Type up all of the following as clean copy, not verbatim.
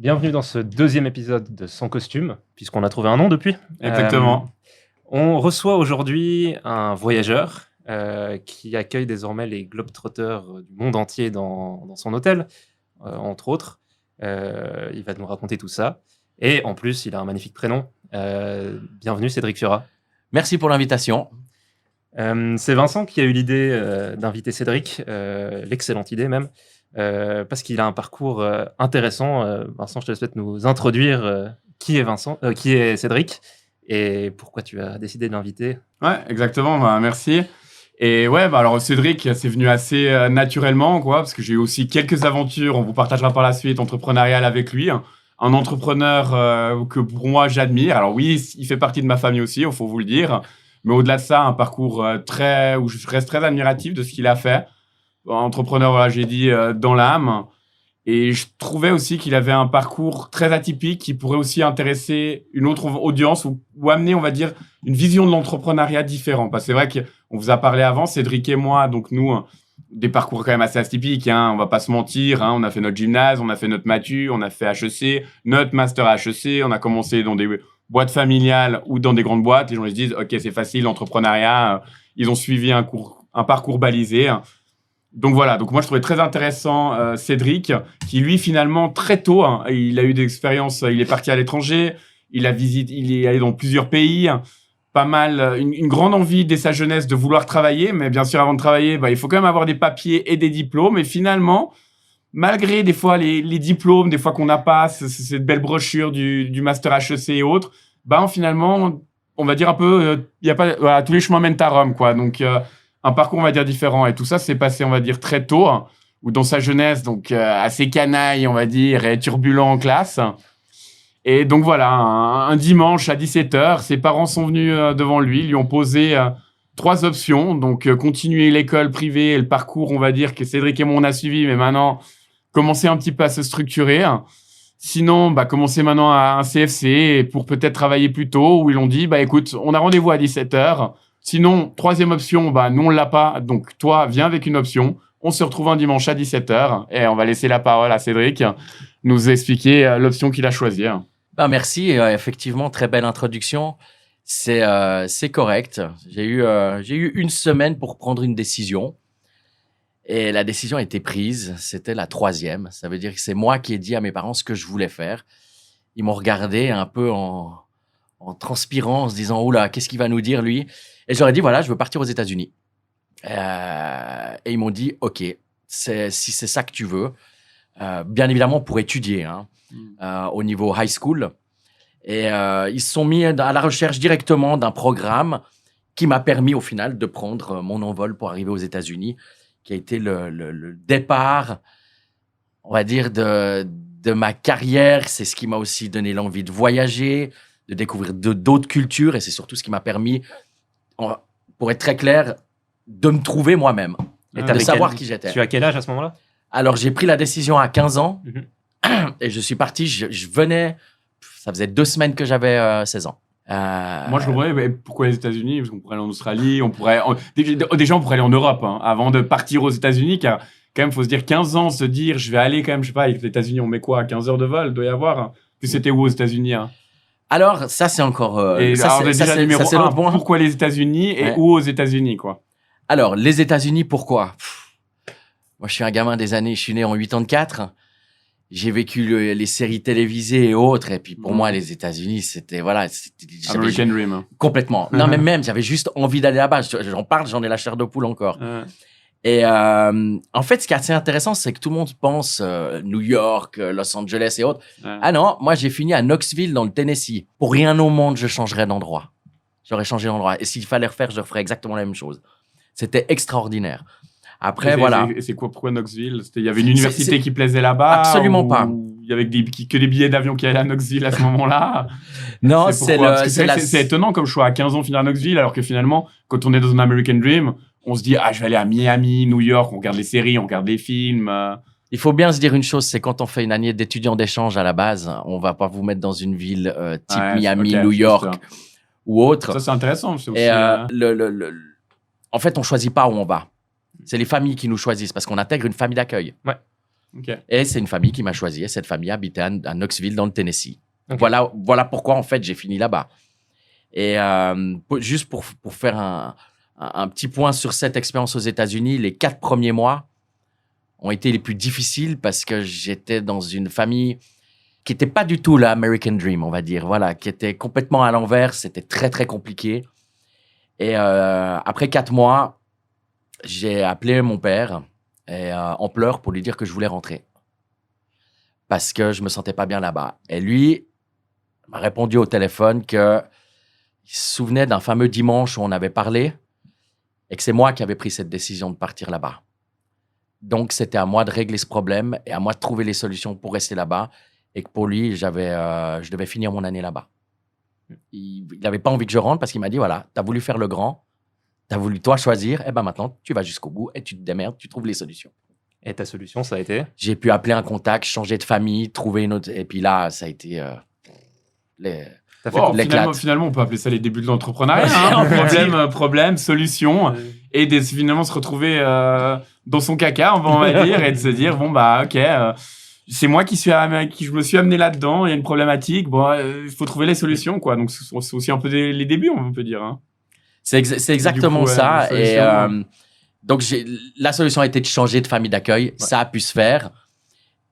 Bienvenue dans ce deuxième épisode de Sans costume, puisqu'on a trouvé un nom depuis. Exactement. On reçoit aujourd'hui un voyageur qui accueille désormais les Globetrotters du monde entier dans son hôtel, entre autres. Il va nous raconter tout ça. Et en plus, il a un magnifique prénom. Bienvenue Cédric Fiorat. Merci pour l'invitation. C'est Vincent qui a eu l'idée d'inviter Cédric, l'excellente idée même, parce qu'il a un parcours intéressant. Vincent, je te laisse peut-être nous introduire qui est Cédric et pourquoi tu as décidé de l'inviter. Ouais, exactement. Merci. Et ouais, alors Cédric, c'est venu assez naturellement, quoi, parce que j'ai eu aussi quelques aventures. On vous partagera par la suite entrepreneuriales avec lui. Un entrepreneur que pour moi j'admire. Alors oui, il fait partie de ma famille aussi, il faut vous le dire. Mais au-delà de ça, un parcours où je reste très admiratif de ce qu'il a fait. Entrepreneur, voilà, j'ai dit dans l'âme. Et je trouvais aussi qu'il avait un parcours très atypique qui pourrait aussi intéresser une autre audience ou amener, on va dire, une vision de l'entrepreneuriat différente. Parce que c'est vrai qu'on vous a parlé avant, Cédric et moi, donc nous, des parcours quand même assez atypiques, hein, on va pas se mentir. Hein, on a fait notre gymnase, on a fait notre matu, on a fait HEC, notre master à HEC, on a commencé dans des boîtes familiales ou dans des grandes boîtes. Les gens ils se disent, OK, c'est facile, l'entrepreneuriat. Ils ont suivi un parcours balisé. Donc voilà, donc moi je trouvais très intéressant Cédric, qui lui finalement très tôt, il a eu des expériences, il est parti à l'étranger, il est allé dans plusieurs pays, pas mal, une grande envie dès sa jeunesse de vouloir travailler, mais bien sûr avant de travailler, il faut quand même avoir des papiers et des diplômes, et finalement, malgré des fois les diplômes, des fois qu'on n'a pas cette belle brochure du master HEC et autres, finalement, on va dire un peu, il y a pas, voilà, tous les chemins mènent à Rome, quoi, donc un parcours, on va dire, différent. Et tout ça s'est passé, on va dire, très tôt, ou dans sa jeunesse, donc assez canaille, on va dire, et turbulent en classe. Et donc voilà, un dimanche à 17h, ses parents sont venus devant lui ont posé 3 options. Donc, continuer l'école privée et le parcours, on va dire, que Cédric et moi, on a suivi, mais maintenant, commencer un petit peu à se structurer. Sinon, commencer maintenant à un CFC pour peut-être travailler plus tôt, où ils l'ont dit, écoute, on a rendez-vous à 17h. Sinon, 3e option, nous, on l'a pas. Donc, toi, viens avec une option. On se retrouve un dimanche à 17h et on va laisser la parole à Cédric nous expliquer l'option qu'il a choisie. Merci. Effectivement, très belle introduction. C'est correct. J'ai eu une semaine pour prendre une décision. Et la décision a été prise. C'était la 3e. Ça veut dire que c'est moi qui ai dit à mes parents ce que je voulais faire. Ils m'ont regardé un peu en transpirant, en se disant « Oula, qu'est-ce qu'il va nous dire, lui ?» Et je leur ai dit, voilà, je veux partir aux États-Unis. Et ils m'ont dit, OK, si c'est ça que tu veux, bien évidemment pour étudier au niveau high school. Et ils se sont mis à la recherche directement d'un programme qui m'a permis au final de prendre mon envol pour arriver aux États-Unis, qui a été le départ, on va dire, de ma carrière. C'est ce qui m'a aussi donné l'envie de voyager, de découvrir d'autres cultures. Et c'est surtout ce qui m'a permis, pour être très clair, de me trouver moi-même et de savoir qui j'étais. Tu as quel âge à ce moment-là? Alors, j'ai pris la décision à 15 ans et je suis parti. Je venais, ça faisait 2 semaines que j'avais 16 ans. Moi, je voudrais, pourquoi les États-Unis? Parce qu'on pourrait aller en Australie, déjà, on pourrait aller en Europe avant de partir aux États-Unis, car quand même, il faut se dire 15 ans, se dire, je vais aller quand même, je sais pas, avec les États-Unis, on met quoi, 15 heures de vol, il doit y avoir. Que c'était où aux États-Uis? Alors, ça, c'est encore. ça, c'est numéro 1. Point. Pourquoi les États-Unis et où aux États-Unis, quoi? Alors, les États-Unis, pourquoi? Moi, je suis un gamin des années, je suis né en 84. J'ai vécu les séries télévisées et autres. Et puis, pour moi, les États-Unis, c'était, voilà. American Dream. Complètement. Non, mais même, j'avais juste envie d'aller là-bas. J'en parle, j'en ai la chair de poule encore. Et en fait, ce qui est assez intéressant, c'est que tout le monde pense New York, Los Angeles et autres. Ah non, moi, j'ai fini à Knoxville, dans le Tennessee. Pour rien au monde, je changerais d'endroit. J'aurais changé d'endroit. Et s'il fallait refaire, je referais exactement la même chose. C'était extraordinaire. Après, voilà. Et c'est quoi, pourquoi Knoxville? Il y avait une université qui plaisait là-bas? Absolument pas. Il y avait que des billets d'avion qui allaient à Knoxville à ce moment-là? Non, c'est étonnant comme choix à 15 ans finir à Knoxville, alors que finalement, quand on est dans un American Dream, on se dit, je vais aller à Miami, New York, on regarde les séries, on regarde les films. Il faut bien se dire une chose, c'est quand on fait une année d'étudiant d'échange à la base, on va pas vous mettre dans une ville type Miami, New York ou autre. Ça, c'est intéressant. En fait, on choisit pas où on va. C'est les familles qui nous choisissent parce qu'on intègre une famille d'accueil. Ouais. Ok. Et c'est une famille qui m'a choisi. Et cette famille habitait à Knoxville, dans le Tennessee. Ok. Voilà pourquoi, en fait, j'ai fini là-bas. Et juste pour faire un petit point sur cette expérience aux États-Unis, les 4 premiers mois ont été les plus difficiles parce que j'étais dans une famille qui n'était pas du tout l'American Dream, on va dire. Voilà, qui était complètement à l'envers. C'était très, très compliqué. Et après 4 mois, j'ai appelé mon père en pleurs pour lui dire que je voulais rentrer. Parce que je me sentais pas bien là-bas. Et lui m'a répondu au téléphone qu'il se souvenait d'un fameux dimanche où on avait parlé et que c'est moi qui avais pris cette décision de partir là-bas. Donc, c'était à moi de régler ce problème et à moi de trouver les solutions pour rester là-bas. Et que pour lui, je devais finir mon année là-bas. Il n'avait pas envie que je rentre parce qu'il m'a dit, voilà, tu as voulu faire le grand, tu as voulu toi choisir, et ben maintenant, tu vas jusqu'au bout et tu te démerdes, tu trouves les solutions. Et ta solution, ça a été? J'ai pu appeler un contact, changer de famille, trouver une autre... Et puis là, ça a été... T'as fait Bon, l'éclate. finalement, on peut appeler ça les débuts de l'entrepreneuriat. Hein. Problème, solution. Et finalement se retrouver dans son caca, on va dire, et de se dire, bon, bah, ok, c'est moi qui je me suis amené là-dedans, il y a une problématique, bon, il faut trouver les solutions, quoi. Donc, c'est aussi un peu les débuts, on peut dire. Hein. C'est exactement Du coup, ça. la Et solution, donc, la solution a été de changer de famille d'accueil. Ouais. Ça a pu se faire.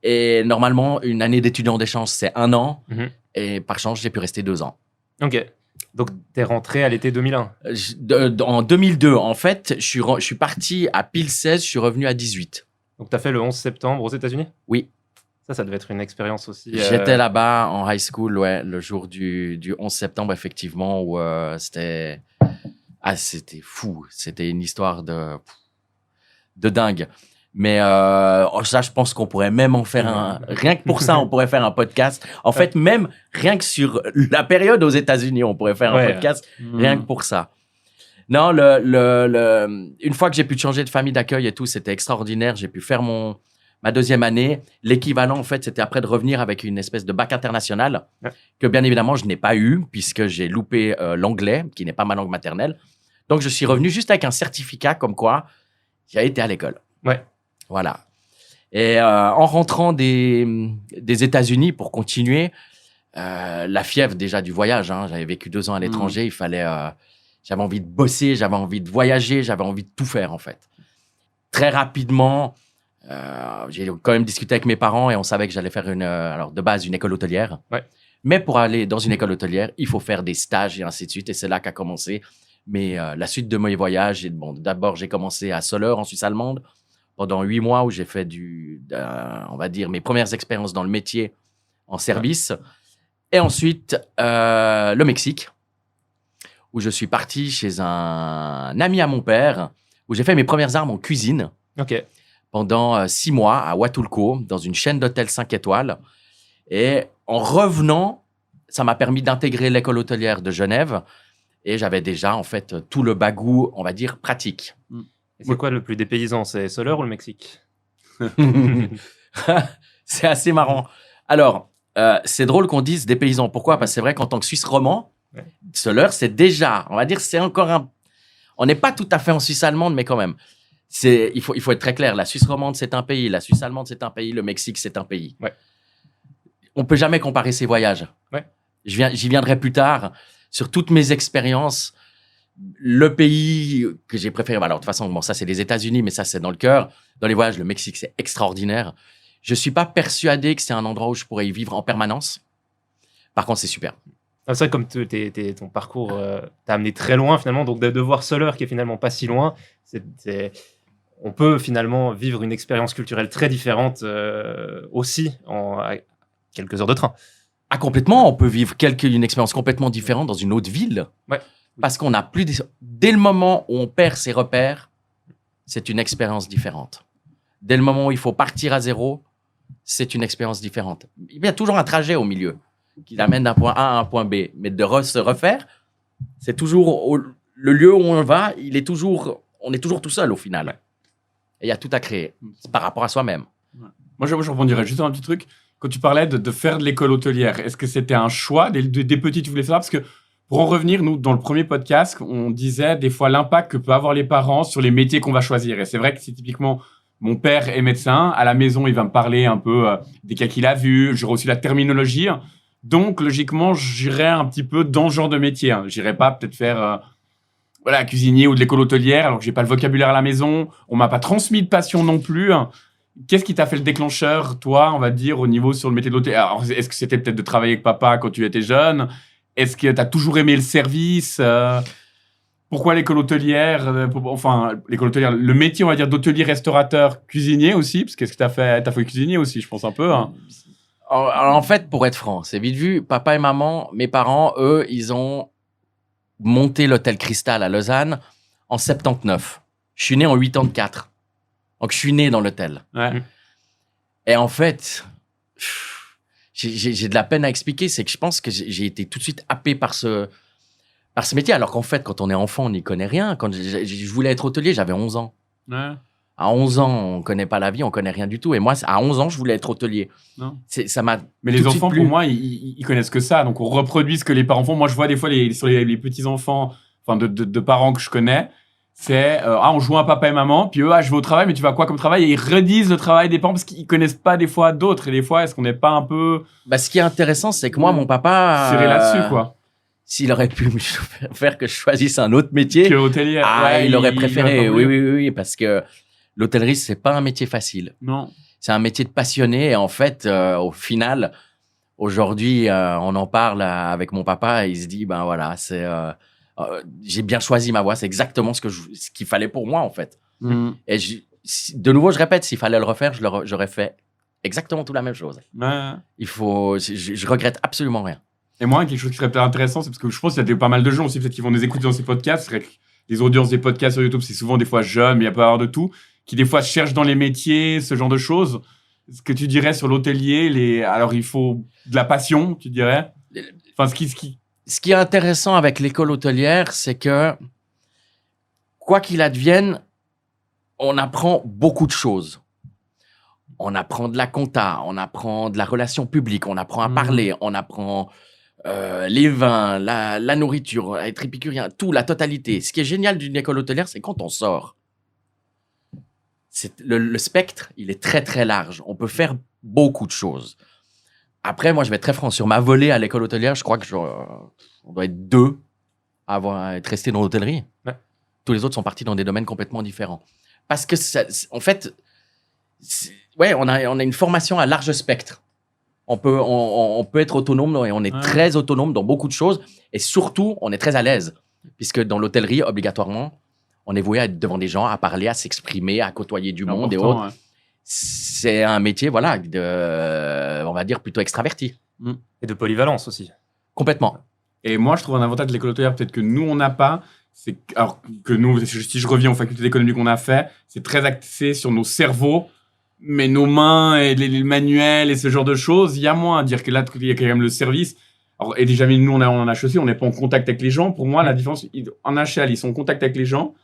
Et normalement, une année d'étudiant d'échange, c'est 1 an. Mm-hmm. Et par chance, j'ai pu rester 2 ans. Ok. Donc, t'es rentré à l'été 2001. En 2002, en fait, je suis parti à pile 16, je suis revenu à 18. Donc, t'as fait le 11 septembre aux États-Unis? Oui. Ça devait être une expérience aussi. J'étais là-bas en high school, ouais, le jour du 11 septembre, effectivement, où c'était fou. C'était une histoire de dingue. Mais ça, je pense qu'on pourrait même en faire rien que pour ça, on pourrait faire un podcast. En fait, même rien que sur la période aux États-Unis, on pourrait faire un podcast rien que pour ça. Non, une fois que j'ai pu changer de famille d'accueil et tout, c'était extraordinaire. J'ai pu faire ma 2e année. L'équivalent, en fait, c'était après de revenir avec une espèce de bac international que, bien évidemment, je n'ai pas eu puisque j'ai loupé l'anglais, qui n'est pas ma langue maternelle. Donc, je suis revenu juste avec un certificat comme quoi j'ai été à l'école. Ouais. Voilà. Et en rentrant des États-Unis pour continuer, la fièvre déjà du voyage. Hein, j'avais vécu 2 ans à l'étranger. Il fallait... j'avais envie de bosser, j'avais envie de voyager, j'avais envie de tout faire, en fait. Très rapidement, j'ai quand même discuté avec mes parents et on savait que j'allais faire alors de base, une école hôtelière. Ouais. Mais pour aller dans une école hôtelière, il faut faire des stages et ainsi de suite. Et c'est là qu'a commencé la suite de mes voyages. Et bon, d'abord, j'ai commencé à Soleure, en Suisse allemande, pendant 8 mois où j'ai fait on va dire, mes premières expériences dans le métier en service. Et ensuite, le Mexique, où je suis parti chez un ami à mon père, où j'ai fait mes premières armes en cuisine. Ok. Pendant 6 mois à Huatulco, dans une chaîne d'hôtels 5 étoiles. Et en revenant, ça m'a permis d'intégrer l'école hôtelière de Genève. Et j'avais déjà, en fait, tout le bagou, on va dire, pratique. Et c'est quoi le plus dépaysant? C'est Soleure ou le Mexique? C'est assez marrant. Alors, c'est drôle qu'on dise dépaysant. Pourquoi? Parce que c'est vrai qu'en tant que Suisse romand, Soleure, c'est déjà, on va dire, c'est encore on n'est pas tout à fait en Suisse allemande, mais quand même. Il faut être très clair. La Suisse romande, c'est un pays. La Suisse allemande, c'est un pays. Le Mexique, c'est un pays. Ouais. On ne peut jamais comparer ces voyages. Ouais. J'y viendrai plus tard. Sur toutes mes expériences, le pays que j'ai préféré... Alors, de toute façon, bon, ça, c'est les États-Unis, mais ça, c'est dans le cœur. Dans les voyages, le Mexique, c'est extraordinaire. Je ne suis pas persuadé que c'est un endroit où je pourrais y vivre en permanence. Par contre, c'est super. C'est vrai, comme ton parcours t'a amené très loin, finalement. Donc, de voir Soleure, qui est finalement pas si loin, on peut finalement vivre une expérience culturelle très différente aussi à quelques heures de train. Ah, complètement. On peut vivre une expérience complètement différente dans une autre ville. Ouais. Parce qu'on n'a plus... Dès le moment où on perd ses repères, c'est une expérience différente. Dès le moment où il faut partir à zéro, c'est une expérience différente. Il y a toujours un trajet au milieu qui l'amène d'un point A à un point B. Mais de se refaire, c'est toujours... Le lieu où on va, on est toujours tout seul au final. Ouais. Et il y a tout à créer par rapport à soi-même. Ouais. Moi, je rebondirais juste sur un petit truc. Quand tu parlais de faire de l'école hôtelière, est-ce que c'était un choix des petits, tu voulais faire? Parce que pour en revenir, nous, dans le premier podcast, on disait des fois l'impact que peuvent avoir les parents sur les métiers qu'on va choisir. Et c'est vrai que c'est typiquement Mon père est médecin. À la maison, il va me parler un peu des cas qu'il a vus. J'aurai aussi la terminologie. Donc, logiquement, j'irai un petit peu dans ce genre de métier. J'irai pas peut-être faire cuisinier ou de l'école hôtelière alors que j'ai pas le vocabulaire à la maison. On m'a pas transmis de passion non plus. Qu'est-ce qui t'a fait le déclencheur, toi, on va dire, au niveau sur le métier de l'hôtel? Alors, est-ce que c'était peut-être de travailler avec papa quand tu étais jeune? Est-ce que tu as toujours aimé le service? Pourquoi l'école hôtelière? L'école hôtelière, le métier, on va dire, d'hôtelier, restaurateur, cuisinier aussi, parce qu'est-ce que tu as fait? Tu as fait cuisinier aussi, je pense un peu. Alors, en fait, pour être franc, c'est vite vu, papa et maman, mes parents, eux, ils ont monté l'hôtel Cristal à Lausanne en 79. Je suis né en 84. Donc, je suis né dans l'hôtel. Ouais. Et en fait, j'ai de la peine à expliquer. C'est que je pense que j'ai été tout de suite happé par ce métier. Alors qu'en fait, quand on est enfant, on n'y connaît rien. Quand je voulais être hôtelier, j'avais 11 ans. Ouais. À 11 ans, on ne connaît pas la vie, on ne connaît rien du tout. Et moi, à 11 ans, je voulais être hôtelier. Non. Ça m'a Mais les enfants, pour moi, ils connaissent que ça. Donc, on reproduit ce que les parents font. Moi, je vois des fois sur les petits-enfants de parents que je connais, c'est on joue à papa et maman, puis eux, je vais au travail, mais tu vas quoi comme travail? Et ils redisent le travail des parents parce qu'ils connaissent pas des fois d'autres. Et des fois, est-ce qu'on n'est pas un peu... Ce qui est intéressant, c'est que moi, mon papa... serré là-dessus, quoi. S'il aurait pu me faire que je choisisse un autre métier... Que hôtelier. Il aurait préféré, oui, parce que l'hôtellerie, c'est pas un métier facile. Non. C'est un métier de passionné. Et en fait, au final, aujourd'hui, on en parle avec mon papa et il se dit, ben voilà, j'ai bien choisi ma voie. C'est exactement ce qu'il fallait pour moi, en fait. Et de nouveau, je répète, s'il fallait le refaire, j'aurais fait exactement tout la même chose. Ouais. Je regrette absolument rien. Et moi, quelque chose qui serait peut-être intéressant, c'est parce que je pense qu'il y a pas mal de gens aussi peut-être qui vont nous écouter dans ces podcasts. C'est vrai que les audiences des podcasts sur YouTube, c'est souvent des fois jeunes, mais il y a pas à avoir de tout, qui des fois cherchent dans les métiers, ce genre de choses. Ce que tu dirais sur l'hôtelier, alors il faut de la passion, tu dirais. Enfin, Ce qui est intéressant avec l'école hôtelière, c'est que quoi qu'il advienne, on apprend beaucoup de choses. On apprend de la compta, on apprend de la relation publique, on apprend à parler, on apprend les vins, la nourriture, être épicurien, tout, la totalité. Ce qui est génial d'une école hôtelière, c'est quand on sort. Le spectre, il est très, très large. On peut faire beaucoup de choses. Après, moi, je vais être très franc. Sur ma volée à l'école hôtelière, je crois que on doit être 2 à être restés dans l'hôtellerie. Ouais. Tous les autres sont partis dans des domaines complètement différents. Parce que, en fait, on a une formation à large spectre. On peut être autonome et on est très autonome dans beaucoup de choses. Et surtout, on est très à l'aise. Puisque dans l'hôtellerie, obligatoirement, on est voué à être devant des gens, à parler, à s'exprimer, à côtoyer du monde et autres. Ouais. C'est un métier, on va dire plutôt extraverti. Et de polyvalence aussi. Complètement. Et moi, je trouve un avantage de l'école hôtelière, peut-être que nous, on n'a pas. Alors que nous, si je reviens aux facultés d'économie qu'on a fait, c'est très axé sur nos cerveaux, mais nos mains et les manuels et ce genre de choses, il y a moins à dire que là, il y a quand même le service. Alors, et déjà, nous, on en HEC, on n'est pas en contact avec les gens. Pour moi, la différence, en HL, ils sont en contact avec les gens.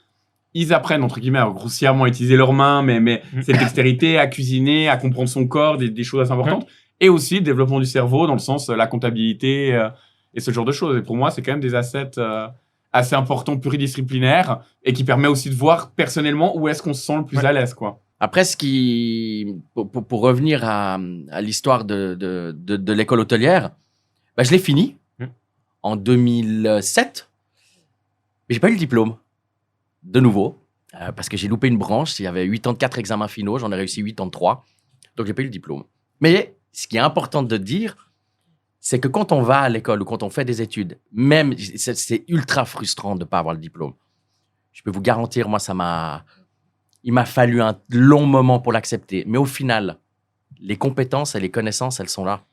Ils apprennent, entre guillemets, grossièrement à utiliser leurs mains, mais cette dextérité, à cuisiner, à comprendre son corps, des choses assez importantes. Et aussi le développement du cerveau, dans le sens la comptabilité et ce genre de choses. Et pour moi, c'est quand même des assets assez importants, pluridisciplinaires, et qui permet aussi de voir personnellement où est-ce qu'on se sent le plus à l'aise, quoi. Après, pour revenir à l'histoire de l'école hôtelière, je l'ai fini en 2007, mais j'ai pas eu le diplôme. De nouveau, parce que j'ai loupé une branche. Il y avait 84 examens finaux, j'en ai réussi 83, donc j'ai pas eu le diplôme. Mais ce qui est important de dire, c'est que quand on va à l'école ou quand on fait des études, même, c'est ultra frustrant de pas avoir le diplôme. Je peux vous garantir, moi, il m'a fallu un long moment pour l'accepter. Mais au final, les compétences et les connaissances, elles sont là.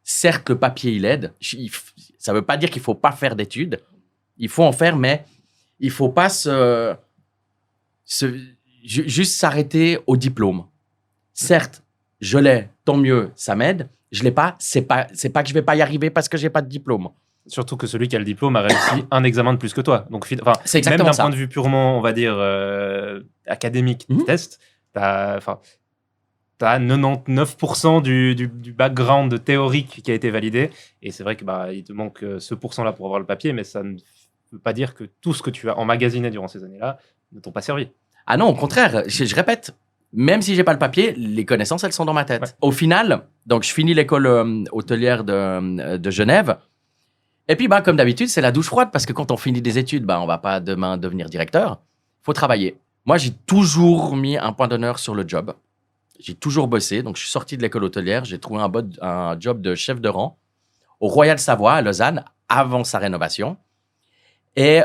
Certes, le papier, il aide. Ça veut pas dire qu'il faut pas faire d'études. Il faut en faire, mais il faut pas juste s'arrêter au diplôme. Certes, je l'ai, tant mieux, ça m'aide. Je l'ai pas, c'est pas que je vais pas y arriver parce que j'ai pas de diplôme. Surtout que celui qui a le diplôme a réussi un examen de plus que toi. Donc, c'est exactement même d'un ça. point de vue purement, on va dire, académique du test, t'as 99% du background théorique qui a été validé. Et c'est vrai que il te manque ce pourcent-là pour avoir le papier, mais ça ne veut pas dire que tout ce que tu as emmagasiné durant ces années-là ne t'ont pas servi. Ah non, au contraire, je répète, Même si j'ai pas le papier, les connaissances, elles sont dans ma tête. Ouais. Au final, donc je finis l'école hôtelière de Genève. Et puis, comme d'habitude, c'est la douche froide parce que quand on finit des études, on va pas demain devenir directeur. Faut travailler. Moi, j'ai toujours mis un point d'honneur sur le job. J'ai toujours bossé. Donc, je suis sorti de l'école hôtelière. J'ai trouvé un job de chef de rang au Royal Savoie à Lausanne avant sa rénovation. Et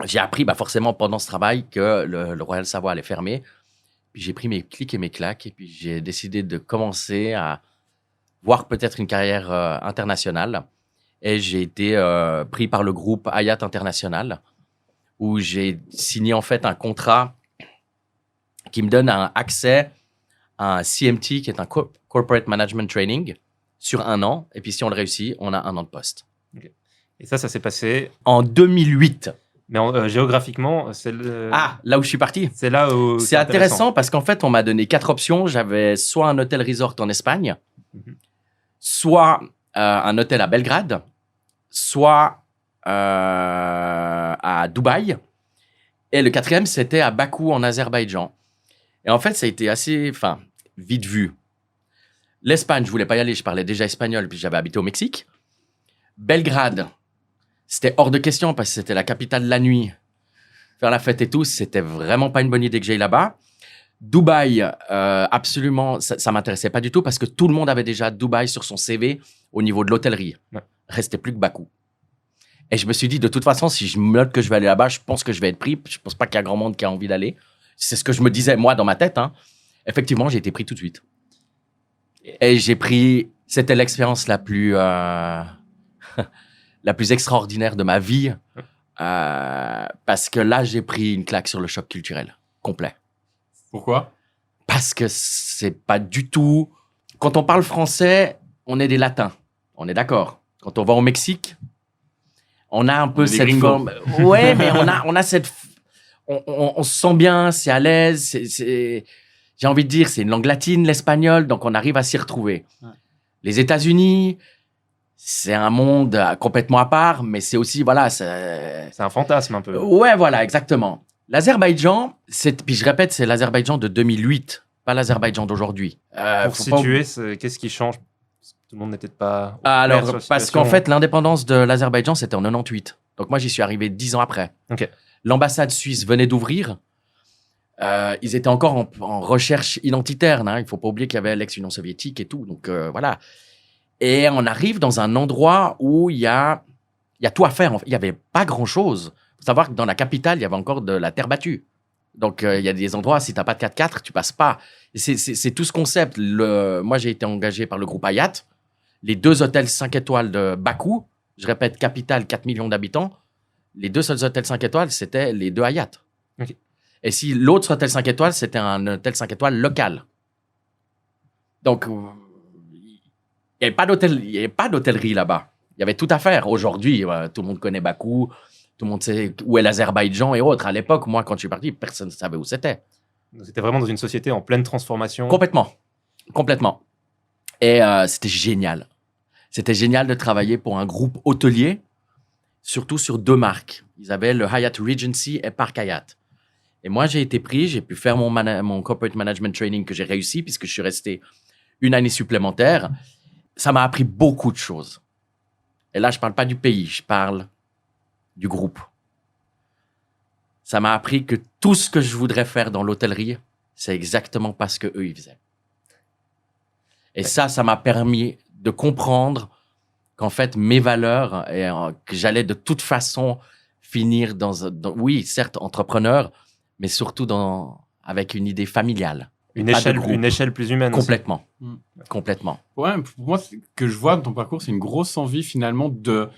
j'ai appris forcément pendant ce travail que le Royal Savoie allait fermer. Puis j'ai pris mes clics et mes claques et puis j'ai décidé de commencer à voir peut-être une carrière internationale. Et j'ai été pris par le groupe Hyatt International où j'ai signé en fait un contrat qui me donne un accès à un CMT qui est un Corporate Management Training sur 1 an. Et puis si on le réussit, on a 1 an de poste. Okay. Et ça s'est passé en 2008. Mais géographiquement, c'est là où je suis parti. C'est là où c'est intéressant parce qu'en fait, on m'a donné 4 options. J'avais soit un hôtel resort en Espagne, soit un hôtel à Belgrade, soit à Dubaï. Et le 4e, c'était à Bakou en Azerbaïdjan. Et en fait, ça a été assez vite vu. L'Espagne, je voulais pas y aller. Je parlais déjà espagnol, puis j'avais habité au Mexique. Belgrade, c'était hors de question parce que c'était la capitale de la nuit. Faire la fête et tout, c'était vraiment pas une bonne idée que j'aille là-bas. Dubaï, absolument, ça m'intéressait pas du tout parce que tout le monde avait déjà Dubaï sur son CV au niveau de l'hôtellerie. Ouais. Restait plus que Bakou. Et je me suis dit, de toute façon, si je me note que je vais aller là-bas, je pense que je vais être pris. Je pense pas qu'il y a grand monde qui a envie d'aller. C'est ce que je me disais, moi, dans ma tête. Effectivement, j'ai été pris tout de suite. Et c'était l'expérience la plus extraordinaire de ma vie. Parce que là, j'ai pris une claque sur le choc culturel complet. Pourquoi ? Parce que c'est pas du tout... Quand on parle français, on est des latins. On est d'accord. Quand on va au Mexique, on a un peu cette forme... Ouais, mais on a cette... On se sent bien, c'est à l'aise. J'ai envie de dire, c'est une langue latine, l'espagnol, donc on arrive à s'y retrouver. Ouais. Les États-Unis, c'est un monde complètement à part, mais c'est aussi, c'est un fantasme un peu. Ouais, voilà, exactement. L'Azerbaïdjan, puis je répète, c'est l'Azerbaïdjan de 2008, pas l'Azerbaïdjan d'aujourd'hui. Pour situer, qu'est-ce qui change ? Tout le monde n'était pas... Alors, parce qu'en fait, l'indépendance de l'Azerbaïdjan, c'était en 98. Donc moi, j'y suis arrivé 10 ans après. Ok. L'ambassade suisse venait d'ouvrir. Ils étaient encore en recherche identitaire. Il ne faut pas oublier qu'il y avait l'ex-Union soviétique et tout. Donc, voilà. Et on arrive dans un endroit où il y a tout à faire. Il n'y avait pas grand-chose. Il faut savoir que dans la capitale, il y avait encore de la terre battue. Donc, il y a des endroits, si tu n'as pas de 4x4, tu passes pas. C'est tout ce concept. Moi, j'ai été engagé par le groupe Hyatt. Les 2 hôtels 5 étoiles de Bakou, je répète, capitale, 4 millions d'habitants. Les 2 seuls hôtels 5 étoiles, c'était les 2 Hyatt. Okay. Et si l'autre hôtel 5 étoiles, c'était un hôtel 5 étoiles local. Donc, il n'y avait pas d'hôtellerie là-bas. Il y avait tout à faire. Aujourd'hui, tout le monde connaît Bakou, tout le monde sait où est l'Azerbaïdjan et autres. À l'époque, moi, quand je suis parti, personne ne savait où c'était. Donc, c'était vraiment dans une société en pleine transformation. Complètement. Et c'était génial. C'était génial de travailler pour un groupe hôtelier, surtout sur 2 marques. Ils avaient le Hyatt Regency et Park Hyatt. Et moi, j'ai été pris, j'ai pu faire mon Corporate Management Training que j'ai réussi puisque je suis resté 1 année supplémentaire. Ça m'a appris beaucoup de choses. Et là, je ne parle pas du pays, je parle du groupe. Ça m'a appris que tout ce que je voudrais faire dans l'hôtellerie, c'est exactement pas ce qu'eux, ils faisaient. Et ça m'a permis de comprendre qu'en fait, mes valeurs, que j'allais de toute façon finir oui, certes, entrepreneur, mais surtout avec une idée familiale. Une échelle plus humaine. Complètement. Complètement. Ouais, pour moi, ce que je vois dans ton parcours, c'est une grosse envie finalement de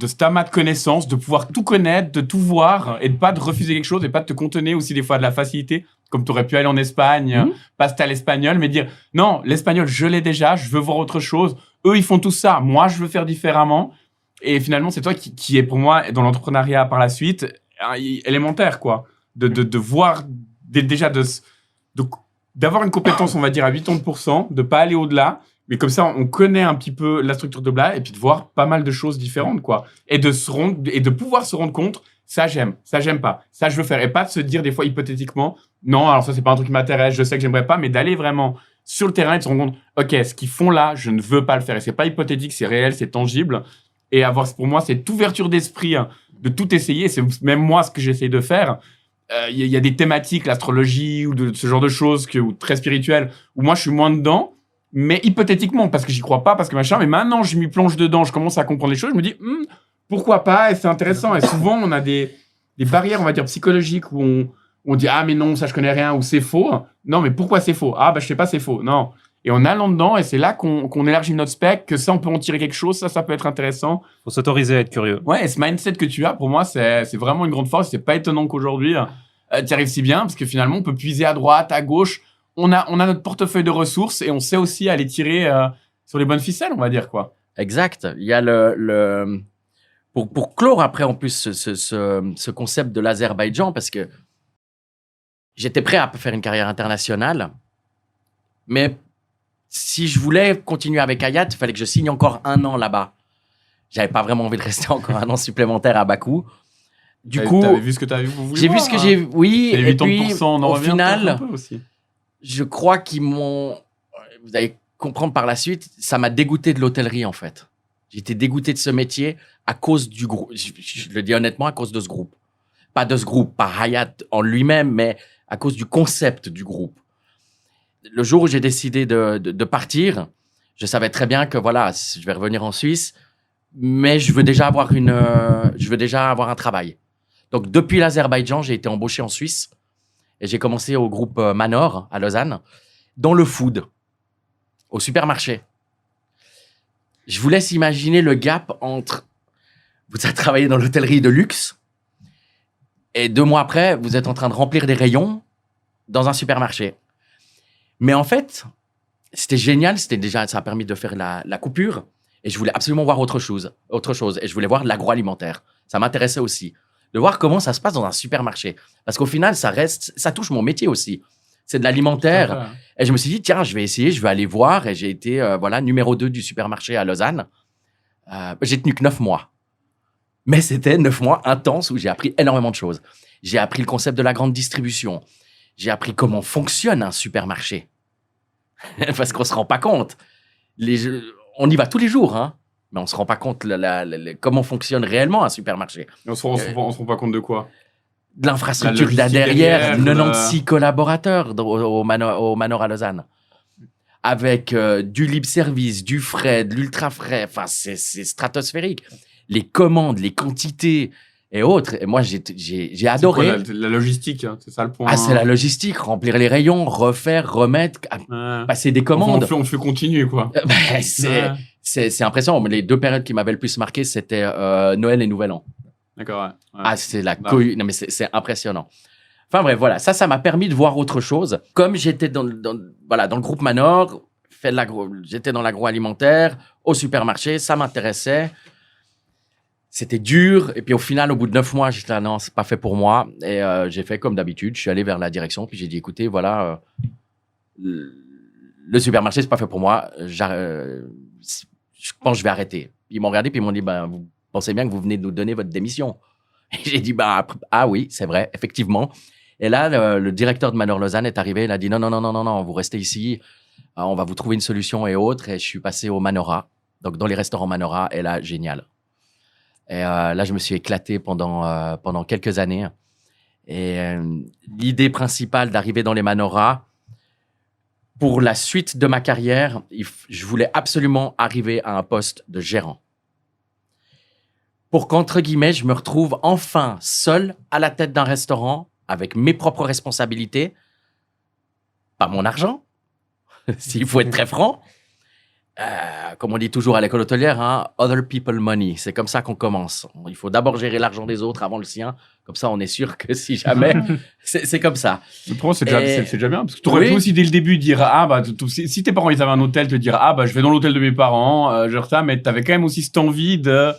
cet amas de connaissances, de pouvoir tout connaître, de tout voir et de pas de refuser quelque chose et pas de te contenir aussi des fois de la facilité, comme tu aurais pu aller en Espagne, passer à l'espagnol, mais dire non, l'espagnol, je l'ai déjà, je veux voir autre chose. Eux, ils font tout ça, moi, je veux faire différemment. Et finalement, c'est toi qui est pour moi, dans l'entrepreneuriat par la suite, élémentaire, quoi. De voir déjà d'avoir une compétence, on va dire, à 80%, de pas aller au-delà, mais comme ça, on connaît un petit peu la structure de Bla, et puis de voir pas mal de choses différentes, quoi. Et de pouvoir se rendre compte ça j'aime pas, ça je veux faire. Et pas de se dire des fois hypothétiquement, non, alors ça c'est pas un truc qui m'intéresse, je sais que j'aimerais pas, mais d'aller vraiment sur le terrain et de se rendre compte, ok, ce qu'ils font là, je ne veux pas le faire. Et c'est pas hypothétique, c'est réel, c'est tangible. Et avoir, pour moi, cette ouverture d'esprit de tout essayer, c'est même moi ce que j'essaie de faire. Il y a des thématiques, l'astrologie ou de ce genre de choses ou très spirituelles, où moi je suis moins dedans, mais hypothétiquement, parce que j'y crois pas, parce que machin, mais maintenant je m'y plonge dedans, je commence à comprendre les choses, je me dis, pourquoi pas, et c'est intéressant. Et souvent, on a des barrières, on va dire, psychologiques où on dit, ah, mais non, ça, je connais rien, ou c'est faux. Non, mais pourquoi c'est faux? Ah, bah, je sais pas, c'est faux. Non. Et en allant dedans, et c'est là qu'on élargit notre spectre, que ça, on peut en tirer quelque chose, ça peut être intéressant. Faut s'autoriser à être curieux. Ouais, et ce mindset que tu as, pour moi, c'est vraiment une grande force. C'est pas étonnant qu'aujourd'hui, tu arrives si bien, parce que finalement, on peut puiser à droite, à gauche. On a notre portefeuille de ressources, et on sait aussi aller tirer sur les bonnes ficelles, on va dire, quoi. Exact. Il y a pour clore après, en plus, ce concept de l'Azerbaïdjan, parce que j'étais prêt à faire une carrière internationale, mais si je voulais continuer avec Hayat, il fallait que je signe encore 1 an là-bas. J'avais pas vraiment envie de rester encore 1 an supplémentaire à Bakou. Du coup, t'avais vu ce que t'avais vu. j'ai vu ce que j'ai, oui, et puis 80%, on en au revient final, un peu aussi. je crois qu'ils m'ont, vous allez comprendre par la suite, ça m'a dégoûté de l'hôtellerie en fait. J'étais dégoûté de ce métier à cause du groupe. Je le dis honnêtement, à cause de ce groupe. Pas de ce groupe, pas Hayat en lui-même, mais à cause du concept du groupe. Le jour où j'ai décidé de partir, je savais très bien que voilà, je vais revenir en Suisse, mais je veux déjà avoir un travail. Donc depuis l'Azerbaïdjan, j'ai été embauché en Suisse et j'ai commencé au groupe Manor à Lausanne, dans le food, au supermarché. Je vous laisse imaginer le gap entre vous avez travaillé dans l'hôtellerie de luxe et 2 mois après, vous êtes en train de remplir des rayons dans un supermarché. Mais en fait, c'était génial. Ça a permis de faire la coupure. Et je voulais absolument voir autre chose. Et je voulais voir l'agroalimentaire. Ça m'intéressait aussi. De voir comment ça se passe dans un supermarché. Parce qu'au final, ça touche mon métier aussi. C'est de l'alimentaire. Et je me suis dit, tiens, je vais essayer, je vais aller voir. Et j'ai été, numéro 2 du supermarché à Lausanne. J'ai tenu que 9 mois. Mais c'était 9 mois intenses où j'ai appris énormément de choses. J'ai appris le concept de la grande distribution. J'ai appris comment fonctionne un supermarché. Parce qu'on ne se rend pas compte. On y va tous les jours, hein, mais on ne se rend pas compte comment fonctionne réellement un supermarché. On se rend pas compte de quoi? De l'infrastructure là derrière, 96 collaborateurs au Manor à Lausanne. Avec du libre service, du frais, de l'ultra frais. Enfin, c'est stratosphérique. Les commandes, les quantités et autres. Et moi, j'ai adoré. C'est quoi, la logistique, hein, c'est ça le point. Ah, c'est la logistique. Remplir les rayons, refaire, remettre, passer des commandes. Enfin, on fait continuer, quoi. C'est impressionnant. Les 2 périodes qui m'avaient le plus marqué, c'était Noël et Nouvel An. D'accord, ouais. Ah, c'est non, mais c'est impressionnant. Enfin bref, voilà. Ça m'a permis de voir autre chose. Comme j'étais dans le groupe Manor, j'étais dans l'agroalimentaire, au supermarché, ça m'intéressait. C'était dur. Et puis au final, au bout de 9 mois, j'étais là, non, c'est pas fait pour moi. Et j'ai fait comme d'habitude. Je suis allé vers la direction. Puis j'ai dit, écoutez, voilà, le supermarché, c'est pas fait pour moi. Je pense que je vais arrêter. Ils m'ont regardé puis ils m'ont dit, vous pensez bien que vous venez de nous donner votre démission? Et j'ai dit, ah oui, c'est vrai, effectivement. Et là, le directeur de Manor Lausanne est arrivé. Il a dit, non, vous restez ici. On va vous trouver une solution et autres. Et je suis passé au Manora. Donc dans les restaurants Manora. Et là, génial. Et là, je me suis éclaté pendant quelques années. Et l'idée principale d'arriver dans les Manora, pour la suite de ma carrière, je voulais absolument arriver à un poste de gérant. Pour qu'entre guillemets, je me retrouve enfin seul à la tête d'un restaurant avec mes propres responsabilités, pas mon argent, s'il faut être très franc. Comme on dit toujours à l'école hôtelière, hein, other people money. C'est comme ça qu'on commence. Il faut d'abord gérer l'argent des autres avant le sien. Comme ça, on est sûr que si jamais, c'est comme ça. Je pense c'est déjà bien. Parce que tu aurais pu aussi dès le début dire, si tes parents ils avaient un hôtel, te dire, je vais dans l'hôtel de mes parents, genre ça, mais tu avais quand même aussi cette envie de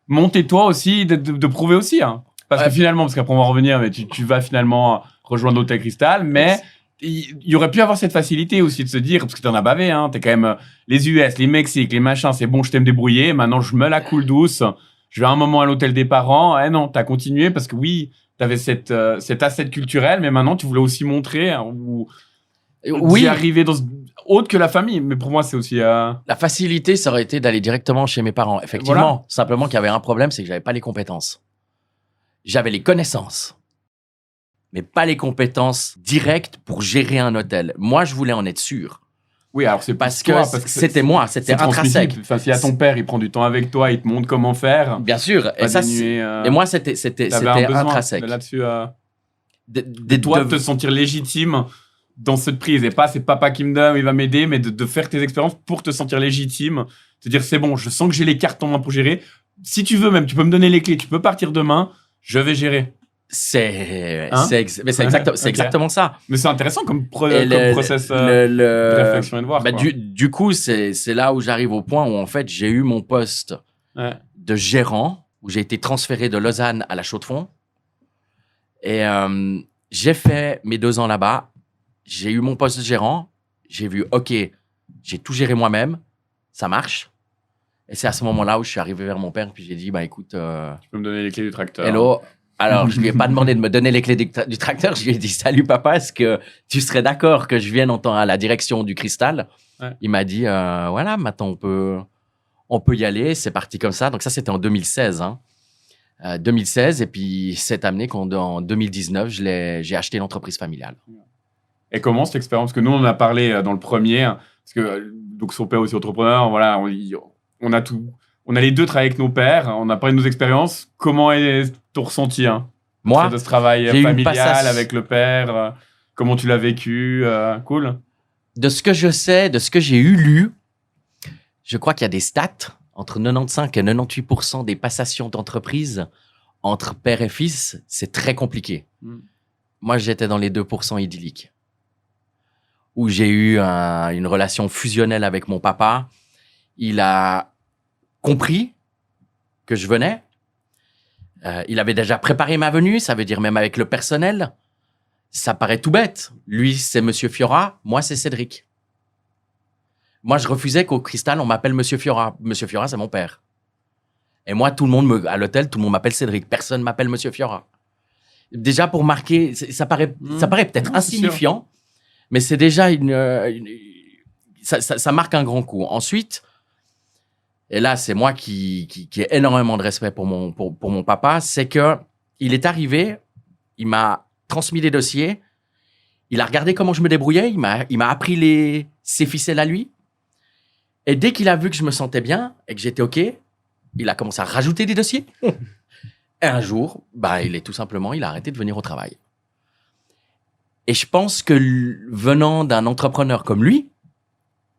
monter toi aussi, de prouver aussi. Hein. Parce que finalement, parce qu'après on va revenir, mais tu vas finalement rejoindre l'hôtel Cristal, mais il y aurait pu avoir cette facilité aussi de se dire, parce que t'en as bavé, hein, t'es quand même les US, les Mexiques, les machins, c'est bon, je t'aime débrouiller, maintenant je me la coule douce, Je vais un moment à l'hôtel des parents. Eh non, tu as continué parce que oui, tu avais cet asset culturel, mais maintenant, tu voulais aussi montrer ou d'y arriver autre que la famille. Mais pour moi, c'est aussi... La facilité, ça aurait été d'aller directement chez mes parents. Effectivement, simplement qu'il y avait un problème, c'est que j'avais pas les compétences. J'avais les connaissances, mais pas les compétences directes pour gérer un hôtel. Moi, je voulais en être sûr. Oui, alors c'est parce que c'était moi, c'était intrinsèque. Enfin, si à ton père, il prend du temps avec toi, il te montre comment faire. Bien sûr. Et ça, et moi, c'était intrinsèque. Là-dessus, de te sentir légitime dans cette prise. Et pas c'est papa qui me donne, il va m'aider, mais de faire tes expériences pour te sentir légitime. Te dire, c'est bon, je sens que j'ai les cartes en main pour gérer. Si tu veux même, tu peux me donner les clés, tu peux partir demain, je vais gérer. C'est exactement ça. Mais c'est intéressant comme process de réflexion et de voir. Du coup, c'est là où j'arrive au point où en fait j'ai eu mon poste de gérant, où j'ai été transféré de Lausanne à La Chaux-de-Fonds. Et j'ai fait mes 2 ans là-bas. J'ai eu mon poste de gérant. J'ai vu, OK, j'ai tout géré moi-même. Ça marche. Et c'est à ce moment-là où je suis arrivé vers mon père. Puis j'ai dit, écoute... tu peux me donner les clés du tracteur. Hello. Alors, je lui ai pas demandé de me donner les clés du tracteur. Je lui ai dit, salut papa, est-ce que tu serais d'accord que je vienne à la direction du Cristal? Il m'a dit, voilà, maintenant on peut y aller. C'est parti comme ça. Donc ça, c'était en 2016. 2016. Et puis, cette année, en 2019, j'ai acheté l'entreprise familiale. Et comment cette expérience? Parce que nous, on en a parlé dans le premier. Parce que donc son père aussi entrepreneur. Voilà, on a tout. On a les deux travaillé avec nos pères. On a parlé de nos expériences. Comment est ton ressenti moi, de ce travail familial avec le père? Comment tu l'as vécu? Cool. De ce que je sais, de ce que j'ai lu, je crois qu'il y a des stats. Entre 95 et 98% des passations d'entreprise entre père et fils, c'est très compliqué. Moi, j'étais dans les 2% idylliques, où j'ai eu une relation fusionnelle avec mon papa. Il a compris que je venais. Il avait déjà préparé ma venue, ça veut dire même avec le personnel. Ça paraît tout bête. Lui, c'est Monsieur Fiora, moi, c'est Cédric. Moi, je refusais qu'au Cristal, on m'appelle Monsieur Fiora. Monsieur Fiora, c'est mon père. Et moi, à l'hôtel, tout le monde m'appelle Cédric. Personne m'appelle Monsieur Fiora. Déjà, pour marquer, ça paraît peut-être insignifiant, mais c'est déjà ça marque un grand coup. Ensuite, et là, c'est moi qui ai énormément de respect pour mon papa, c'est que il est arrivé, il m'a transmis des dossiers, il a regardé comment je me débrouillais, il m'a appris ses ficelles à lui. Et dès qu'il a vu que je me sentais bien et que j'étais OK, il a commencé à rajouter des dossiers. Et un jour, il a arrêté de venir au travail. Et je pense que venant d'un entrepreneur comme lui,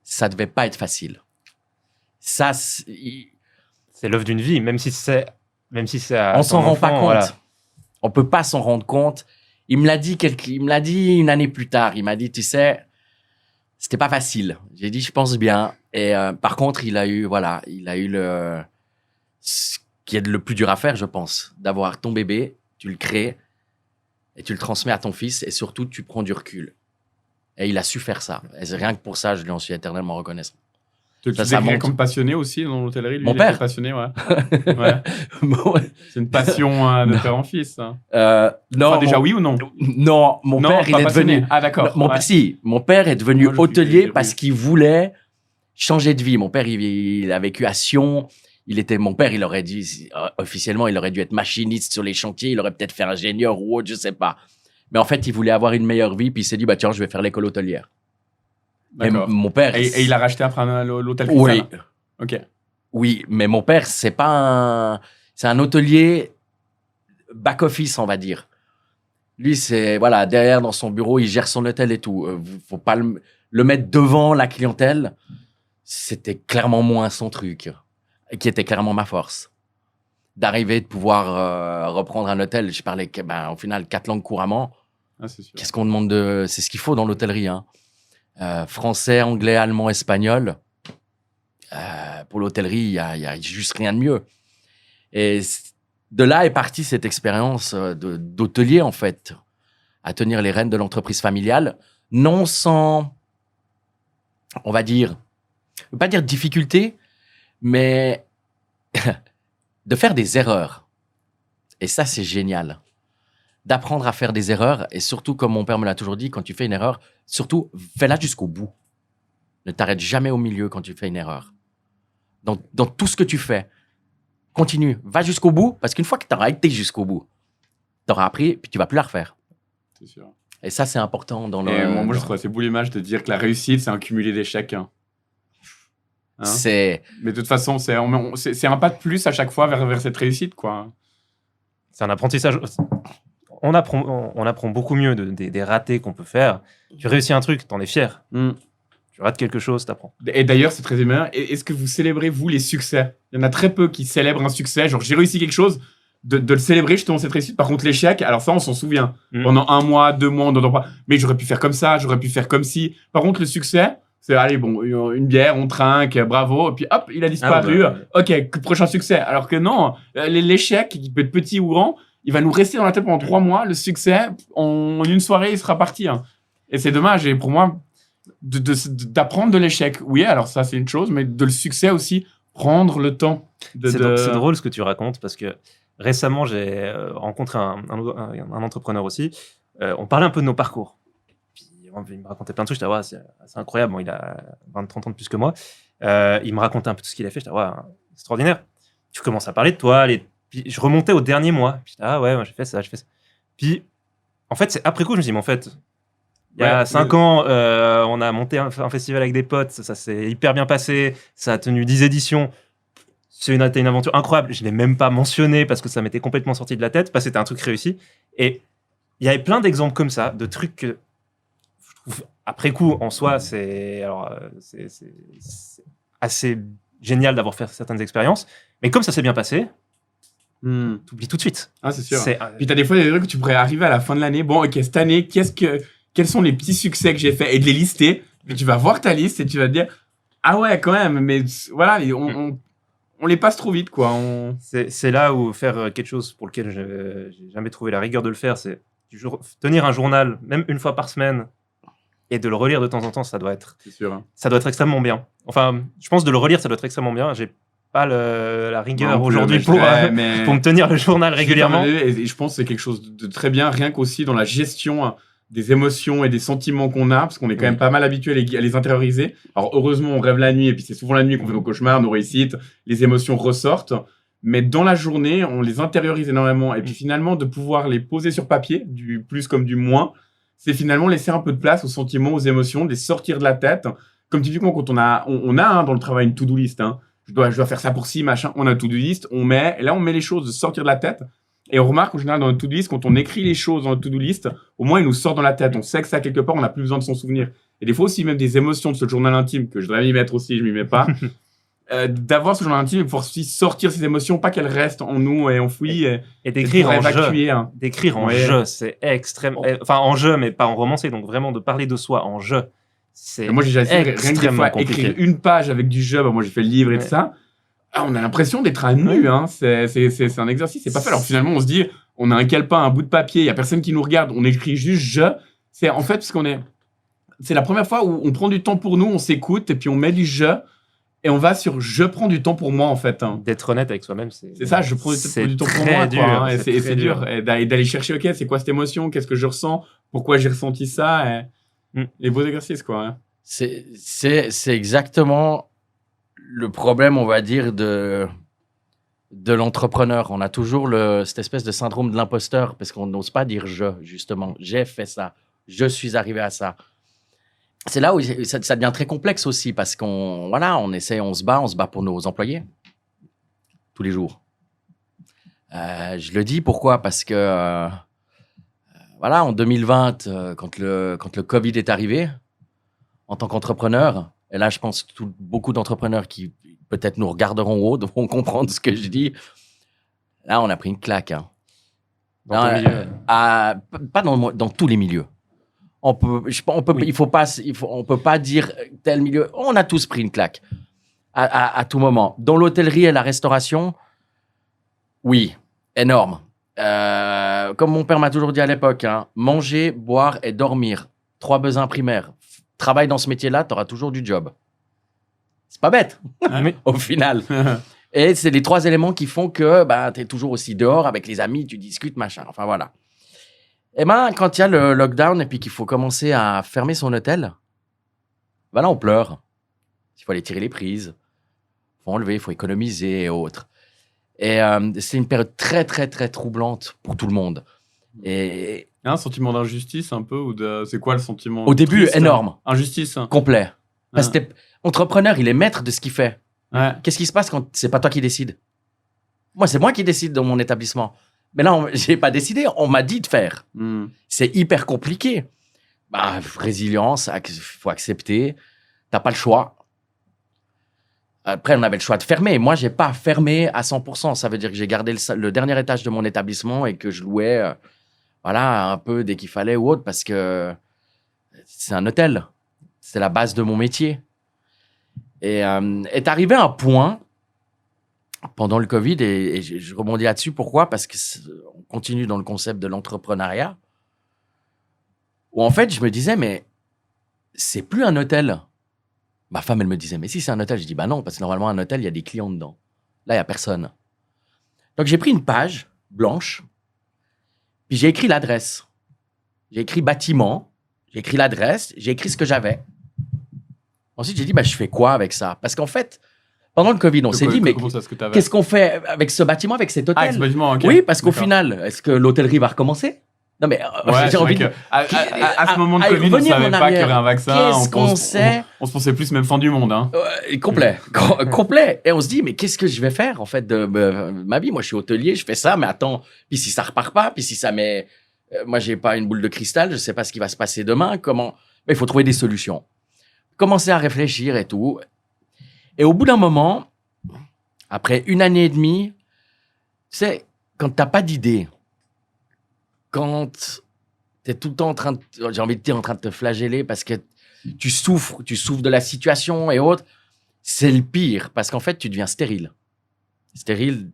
ça devait pas être facile. Ça, c'est l'œuvre d'une vie, même si c'est on s'en rend pas compte. Voilà. On peut pas s'en rendre compte. Il me l'a dit une année plus tard. Il m'a dit, tu sais, c'était pas facile. J'ai dit, je pense bien. Et par contre, il a eu ce qui est le plus dur à faire, je pense, d'avoir ton bébé, tu le crées et tu le transmets à ton fils et surtout, tu prends du recul. Et il a su faire ça. Et rien que pour ça, je lui en suis éternellement reconnaissant. Tu es comme passionné aussi dans l'hôtellerie? Mon père. Passionné, ouais. C'est une passion de père en fils. Non. Déjà, oui ou non? Non, mon père, il est devenu. Ah, d'accord. Mon père est devenu hôtelier parce qu'il voulait changer de vie. Mon père, il a vécu à Sion. Mon père, il aurait dû, officiellement, il aurait dû être machiniste sur les chantiers. Il aurait peut-être fait ingénieur ou autre, je sais pas. Mais en fait, il voulait avoir une meilleure vie. Puis il s'est dit, tiens, je vais faire l'école hôtelière. Et mon père. Et il a racheté après l'hôtel Cristal. Oui. Ok. Oui, mais mon père, c'est un hôtelier back-office, on va dire. Lui, c'est, derrière dans son bureau, il gère son hôtel et tout. Faut pas le mettre devant la clientèle. C'était clairement moins son truc, qui était clairement ma force. D'arriver, de pouvoir reprendre un hôtel. Je parlais, au final, 4 langues couramment. Ah, c'est sûr. Qu'est-ce qu'on demande c'est ce qu'il faut dans l'hôtellerie, français, anglais, allemand, espagnol. Pour l'hôtellerie, il y a juste rien de mieux. Et de là est partie cette expérience d'hôtelier, en fait, à tenir les rênes de l'entreprise familiale, non sans, on va dire, je ne veux pas dire difficulté, mais de faire des erreurs. Et ça, c'est génial. D'apprendre à faire des erreurs. Et surtout, comme mon père me l'a toujours dit, quand tu fais une erreur, surtout, fais-la jusqu'au bout. Ne t'arrête jamais au milieu quand tu fais une erreur. Dans tout ce que tu fais, continue. Va jusqu'au bout, parce qu'une fois que tu auras été jusqu'au bout, tu auras appris, puis tu vas plus la refaire. C'est sûr. Et ça, c'est important dans le... Et moi, je trouve assez beau l'image de dire que la réussite, c'est un cumulé d'échecs. Hein. C'est... Mais de toute façon, c'est un pas de plus à chaque fois vers cette réussite, quoi. C'est un apprentissage. On apprend beaucoup mieux des ratés qu'on peut faire. Tu réussis un truc, t'en es fier. Tu rates quelque chose, t'apprends. Et d'ailleurs, c'est très humain. Est-ce que vous célébrez, vous, les succès? Il y en a très peu qui célèbrent un succès. Genre, j'ai réussi quelque chose, de le célébrer justement cette réussite. Par contre, l'échec, alors ça, on s'en souvient. Pendant 1 mois, 2 mois, on n'entend pas. Mais j'aurais pu faire comme ça, j'aurais pu faire comme ci. Par contre, le succès, c'est, allez, bon, une bière, on trinque, bravo. Et puis, hop, il a disparu. Ok, prochain succès. Alors que non, l'échec, qui peut être petit ou grand, il va nous rester dans la tête pendant 3 mois. Le succès, en une soirée, il sera parti. Hein. Et c'est dommage. Et pour moi, d'apprendre de l'échec, oui, alors ça, c'est une chose, mais de le succès aussi, prendre le temps. C'est drôle ce que tu racontes, parce que récemment, j'ai rencontré un entrepreneur aussi. On parlait un peu de nos parcours. Puis, il me racontait plein de trucs. J'étais, ouais, c'est incroyable. Bon, il a 20-30 ans de plus que moi. Il me racontait un peu tout ce qu'il a fait. J'étais, ouais, extraordinaire. Tu commences à parler de toi. Puis, je remontais au dernier mois. Puis, ah ouais, moi, j'ai fait ça. Puis, en fait, c'est après coup, je me suis dit, mais en fait, il y a 5 ans, on a monté un festival avec des potes. Ça s'est hyper bien passé. Ça a tenu 10 éditions. C'était une aventure incroyable. Je ne l'ai même pas mentionné parce que ça m'était complètement sorti de la tête, parce que c'était un truc réussi. Et il y avait plein d'exemples comme ça, de trucs que je trouve, après coup, en soi, c'est assez génial d'avoir fait certaines expériences. Mais comme ça s'est bien passé, t'oublies tout de suite. Ah, c'est sûr. Puis tu as des fois des trucs que tu pourrais arriver à la fin de l'année. Bon, ok, cette année, quels sont les petits succès que j'ai faits, et de les lister. Puis tu vas voir ta liste et tu vas te dire, ah ouais, quand même, mais voilà, on les passe trop vite, quoi. C'est là où faire quelque chose pour lequel j'ai jamais trouvé la rigueur de le faire, c'est tenir un journal, même une fois par semaine, et de le relire de temps en temps, ça doit être extrêmement bien. Enfin, je pense de le relire, ça doit être extrêmement bien. J'ai pas la rigueur aujourd'hui pour me tenir le journal régulièrement. Et je pense que c'est quelque chose de très bien, rien qu'aussi dans la gestion des émotions et des sentiments qu'on a, parce qu'on est quand même pas mal habitué à les intérioriser. Alors heureusement, on rêve la nuit, et puis c'est souvent la nuit qu'on fait nos cauchemars, nos réussites, les émotions ressortent. Mais dans la journée, on les intériorise énormément. Et puis finalement, de pouvoir les poser sur papier, du plus comme du moins, c'est finalement laisser un peu de place aux sentiments, aux émotions, de les sortir de la tête. Comme typiquement, quand on a dans le travail une to-do list. Hein. Je dois faire ça pour ci, machin. On a une to-do list, on met les choses, de sortir de la tête. Et on remarque en général dans notre to-do list, quand on écrit les choses dans notre to-do list, au moins il nous sort dans la tête. On sait que ça, quelque part, on n'a plus besoin de s'en souvenir. Et des fois aussi, même des émotions de ce journal intime, que je devrais m'y mettre aussi, je m'y mets pas, d'avoir ce journal intime et pouvoir aussi sortir ces émotions, pas qu'elles restent en nous et enfouies. Et d'écrire en jeu. Hein. D'écrire en jeu, c'est extrême. Enfin, en jeu, mais pas en romancé. Donc vraiment, de parler de soi en jeu, c'est moi, j'ai déjà essayé, rien que des fois, écrire une page avec du jeu. Moi, j'ai fait le livre et tout ça. Ah, on a l'impression d'être à nu. Hein. C'est un exercice, c'est pas fait. Alors finalement, on se dit, on a un calepin, un bout de papier, il y a personne qui nous regarde, on écrit juste je. C'est en fait parce c'est la première fois où on prend du temps pour nous, on s'écoute et puis on met du je et on va sur je prends du temps pour moi en fait. Hein. D'être honnête avec soi-même, c'est ça, je prends du temps pour moi. Dur, quoi, hein, et c'est dur. Et d'aller chercher, ok, c'est quoi cette émotion, qu'est-ce que je ressens, pourquoi j'ai ressenti ça, les beaux exercices quoi. Hein. C'est exactement le problème, on va dire, de l'entrepreneur. On a toujours cette espèce de syndrome de l'imposteur parce qu'on n'ose pas dire justement. J'ai fait ça. Je suis arrivé à ça. C'est là où ça devient très complexe aussi parce on se bat pour nos employés tous les jours. Je le dis pourquoi? Parce que en 2020, quand le Covid est arrivé, en tant qu'entrepreneur, et là je pense que beaucoup d'entrepreneurs qui peut-être nous regarderont en haut vont comprendre ce que je dis. Là, on a pris une claque. Hein. Pas dans tous les milieux. On peut pas dire tel milieu. On a tous pris une claque à tout moment. Dans l'hôtellerie et la restauration, oui, énorme. Comme mon père m'a toujours dit à l'époque, hein, manger, boire et dormir, 3 besoins primaires. Travaille dans ce métier-là, tu auras toujours du job. C'est pas bête, au final. Et c'est les 3 éléments qui font que tu es toujours aussi dehors avec les amis, tu discutes, machin. Enfin, voilà. Et quand il y a le lockdown et puis qu'il faut commencer à fermer son hôtel, là, on pleure. Il faut aller tirer les prises. Il faut enlever, il faut économiser et autres. Et c'est une période très, très, très troublante pour tout le monde. Et Il y a un sentiment d'injustice un peu c'est quoi le sentiment au début, triste, énorme. Injustice. Complet. Parce que entrepreneur, il est maître de ce qu'il fait. Ouais. Qu'est-ce qui se passe quand c'est pas toi qui décide? Moi, c'est moi qui décide dans mon établissement. Mais là, j'ai pas décidé. On m'a dit de faire. C'est hyper compliqué. Résilience, faut accepter. T'as pas le choix. Après, on avait le choix de fermer. Moi, j'ai pas fermé à 100%. Ça veut dire que j'ai gardé le dernier étage de mon établissement et que je louais, un peu dès qu'il fallait ou autre, parce que c'est un hôtel. C'est la base de mon métier. Et est arrivé un point pendant le Covid, et je rebondis là-dessus. Pourquoi? Parce qu'on continue dans le concept de l'entrepreneuriat, où en fait, je me disais, mais c'est plus un hôtel. Ma femme, elle me disait, mais si c'est un hôtel, je dis, non, parce que normalement, un hôtel, il y a des clients dedans. Là, il n'y a personne. Donc, j'ai pris une page blanche, puis j'ai écrit l'adresse. J'ai écrit bâtiment, j'ai écrit l'adresse, j'ai écrit ce que j'avais. Ensuite, j'ai dit, je fais quoi avec ça? Parce qu'en fait, pendant le Covid, on s'est dit, mais qu'est-ce qu'on fait avec ce bâtiment, avec cet hôtel? Avec ce bâtiment, ok. Oui, parce qu'au final, est-ce que l'hôtellerie va recommencer? Non, mais j'ai envie de... À ce moment de Covid, on ne savait pas qu'il y aurait un vaccin. Qu'est-ce qu'on sait? On se pensait plus même fin du monde. Hein. Complet. Complet. Et on se dit, mais qu'est-ce que je vais faire, en fait, de ma vie? Moi, je suis hôtelier, je fais ça, mais attends, puis si ça repart pas, puis si ça met... moi, j'ai pas une boule de cristal, je sais pas ce qui va se passer demain. Comment... Mais il faut trouver des solutions. Commencer à réfléchir et tout. Et au bout d'un moment, après 1 année et demie, tu sais, quand t'as pas d'idée, quand tu es tout le temps j'ai envie de dire, en train de te flageller parce que tu souffres de la situation et autres, c'est le pire parce qu'en fait, tu deviens stérile. Stérile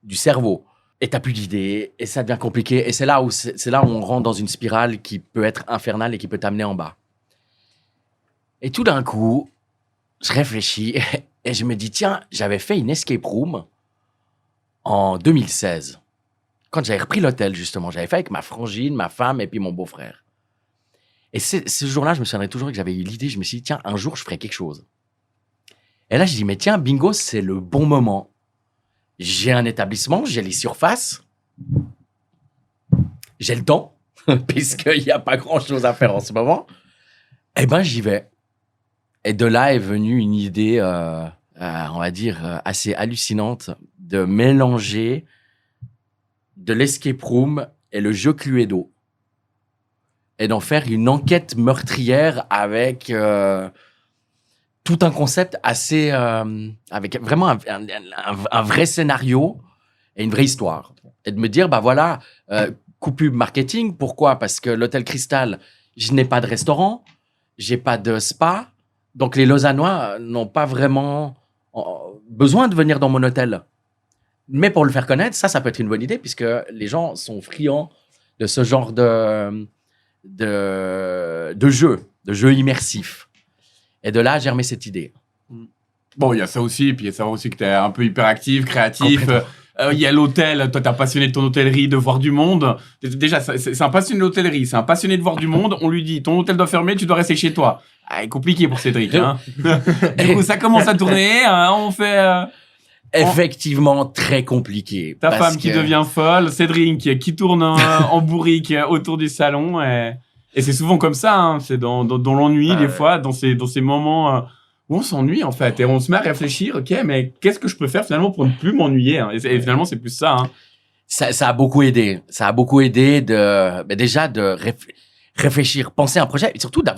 du cerveau. Et tu n'as plus d'idées et ça devient compliqué. Et c'est là où on rentre dans une spirale qui peut être infernale et qui peut t'amener en bas. Et tout d'un coup, je réfléchis et je me dis, tiens, j'avais fait une escape room en 2016. Quand j'avais repris l'hôtel, justement, j'avais fait avec ma frangine, ma femme et puis mon beau-frère. Et ce jour-là, je me souviendrai toujours que j'avais eu l'idée, je me suis dit, tiens, un jour, je ferai quelque chose. Et là, je dis, mais tiens, bingo, c'est le bon moment. J'ai un établissement, j'ai les surfaces, j'ai le temps, puisqu'il n'y a pas grand-chose à faire en ce moment. Eh ben, j'y vais. Et de là est venue une idée, on va dire, assez hallucinante de mélanger de l'escape room et le jeu Cluedo. Et d'en faire une enquête meurtrière avec tout un concept assez... avec vraiment un vrai scénario et une vraie histoire. Et de me dire, coup pub marketing. Pourquoi? Parce que l'Hôtel Cristal, je n'ai pas de restaurant, j'ai pas de spa. Donc, les Lausannois n'ont pas vraiment besoin de venir dans mon hôtel. Mais pour le faire connaître, ça peut être une bonne idée puisque les gens sont friands de ce genre de jeu immersif. Et de là a germé cette idée. Bon, il y a ça aussi, puis il y a ça aussi que tu es un peu hyperactif, créatif. Il y a l'hôtel, toi, tu es un passionné de ton hôtellerie, de voir du monde. Déjà, c'est un passionné de l'hôtellerie, c'est un passionné de voir du monde. On lui dit, ton hôtel doit fermer, tu dois rester chez toi. Compliqué pour Cédric. Hein. Du coup, ça commence à tourner, on fait... Effectivement, très compliqué. Ta femme qui devient folle, Cédric qui tourne en bourrique autour du salon. Et c'est souvent comme ça, hein. C'est dans l'ennui, des fois, dans ces moments où on s'ennuie, en fait. Et on se met à réfléchir, OK, mais qu'est-ce que je peux faire finalement pour ne plus m'ennuyer, hein. Et finalement, c'est plus ça. Hein. Ça a beaucoup aidé. Ça a beaucoup aidé déjà de réfléchir, penser à un projet, et surtout de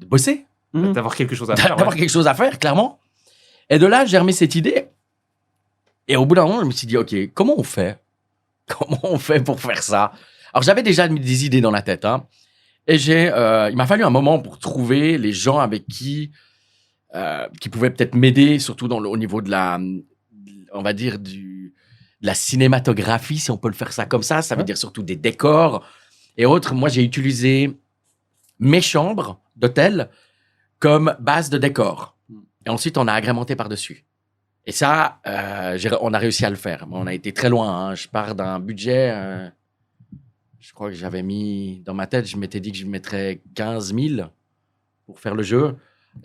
bosser. D'avoir quelque chose à faire. D'avoir quelque chose à faire, clairement. Et de là, j'ai remis cette idée. Et au bout d'un moment, je me suis dit, OK, comment on fait? Comment on fait pour faire ça? Alors, j'avais déjà des idées dans la tête, hein. Et il m'a fallu un moment pour trouver les gens avec qui pouvaient peut-être m'aider, surtout au niveau de on va dire, de la cinématographie, si on peut le faire ça comme ça. Ça veut dire surtout des décors et autres. Moi, j'ai utilisé mes chambres d'hôtel comme base de décor. Et ensuite, on a agrémenté par-dessus. Et ça, on a réussi à le faire. On a été très loin. Hein. Je pars d'un budget, je crois que j'avais mis, dans ma tête, je m'étais dit que je mettrais 15 000 pour faire le jeu.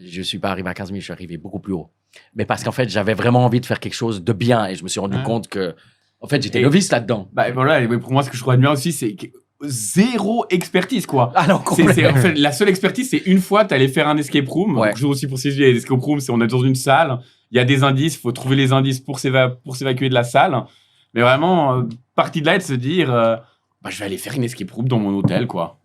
Je ne suis pas arrivé à 15 000, je suis arrivé beaucoup plus haut. Mais parce qu'en fait, j'avais vraiment envie de faire quelque chose de bien et je me suis rendu compte que, en fait, j'étais novice là-dedans. Bah voilà, et pour moi, ce que je trouve bien aussi, c'est que zéro expertise, quoi. Ah non, complètement. En fait, la seule expertise, c'est une fois, t'allais faire un escape room. Ouais. Donc, je aussi pour ces les escape rooms, c'est on est dans une salle, il y a des indices, il faut trouver les indices pour s'évacuer de la salle. Mais vraiment, partie de là, et de se dire, je vais aller faire une escape room dans mon hôtel, quoi.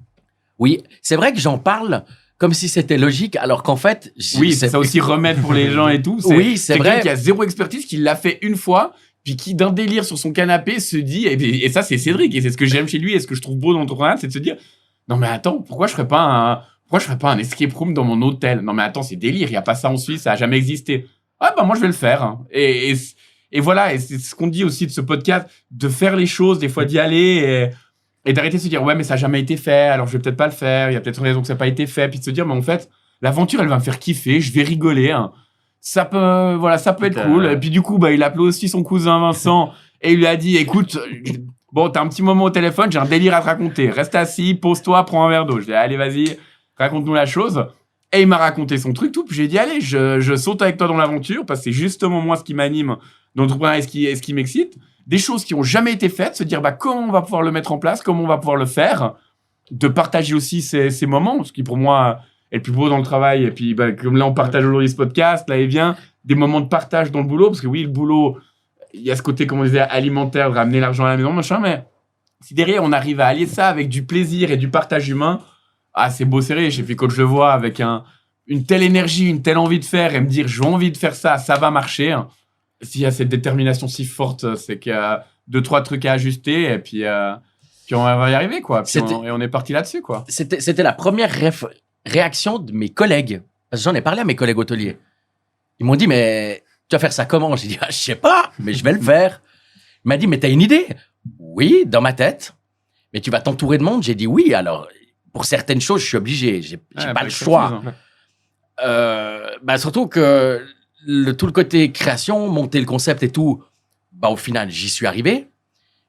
Oui, c'est vrai que j'en parle comme si c'était logique, alors qu'en fait... Oui, c'est ça aussi, remettre pour les gens et tout. Oui, c'est vrai. Quelqu'un qui a zéro expertise, qui l'a fait une fois, puis qui, d'un délire sur son canapé, se dit... Et ça, c'est Cédric, et c'est ce que j'aime chez lui, et ce que je trouve beau dans l'entrepreneuriat, c'est de se dire, non mais attends, pourquoi je ferais pas un escape room dans mon hôtel? Non mais attends, c'est délire, il y a pas ça en Suisse, ça a jamais existé. Ah bah moi, je vais le faire. Hein. Et voilà, et c'est ce qu'on dit aussi de ce podcast, de faire les choses, des fois d'y aller... Et d'arrêter de se dire, ouais, mais ça n'a jamais été fait, alors je vais peut-être pas le faire, il y a peut-être une raison que ça n'a pas été fait, puis de se dire, mais en fait, l'aventure, elle va me faire kiffer, je vais rigoler, hein. Ça peut être cool. Et puis du coup, il a appelé aussi son cousin Vincent, et il lui a dit, écoute, bon, t'as un petit moment au téléphone, j'ai un délire à te raconter, reste assis, pose-toi, prends un verre d'eau. Je lui ai dit, allez, vas-y, raconte-nous la chose. Et il m'a raconté son truc, tout, puis j'ai dit, allez, je saute avec toi dans l'aventure, parce que c'est justement moi ce qui m'anime dans l'entrepreneuriat et ce qui m'excite. Des choses qui ont jamais été faites, se dire comment on va pouvoir le mettre en place, comment on va pouvoir le faire, de partager aussi ces moments, ce qui pour moi est le plus beau dans le travail. Et puis comme là on partage aujourd'hui ce podcast, là il vient des moments de partage dans le boulot, parce que oui, le boulot, il y a ce côté, comme on disait, alimentaire, de ramener l'argent à la maison, machin, mais si derrière on arrive à allier ça avec du plaisir et du partage humain, c'est beau serré. Et puis quand je le vois avec une telle énergie, une telle envie de faire et me dire j'ai envie de faire ça, ça va marcher. S'il y a cette détermination si forte, c'est qu'il y a 2-3 trucs à ajuster et puis on va y arriver, quoi. Puis on est parti là-dessus, quoi. C'était la première réaction de mes collègues. Parce que j'en ai parlé à mes collègues hôteliers. Ils m'ont dit, mais tu vas faire ça comment? J'ai dit, je sais pas, mais je vais le faire. Il m'a dit, mais t'as une idée? Oui, dans ma tête. Mais tu vas t'entourer de monde? J'ai dit oui. Alors, pour certaines choses, je suis obligé. J'ai pas le choix. Surtout que tout le côté création, monter le concept et tout, au final, j'y suis arrivé.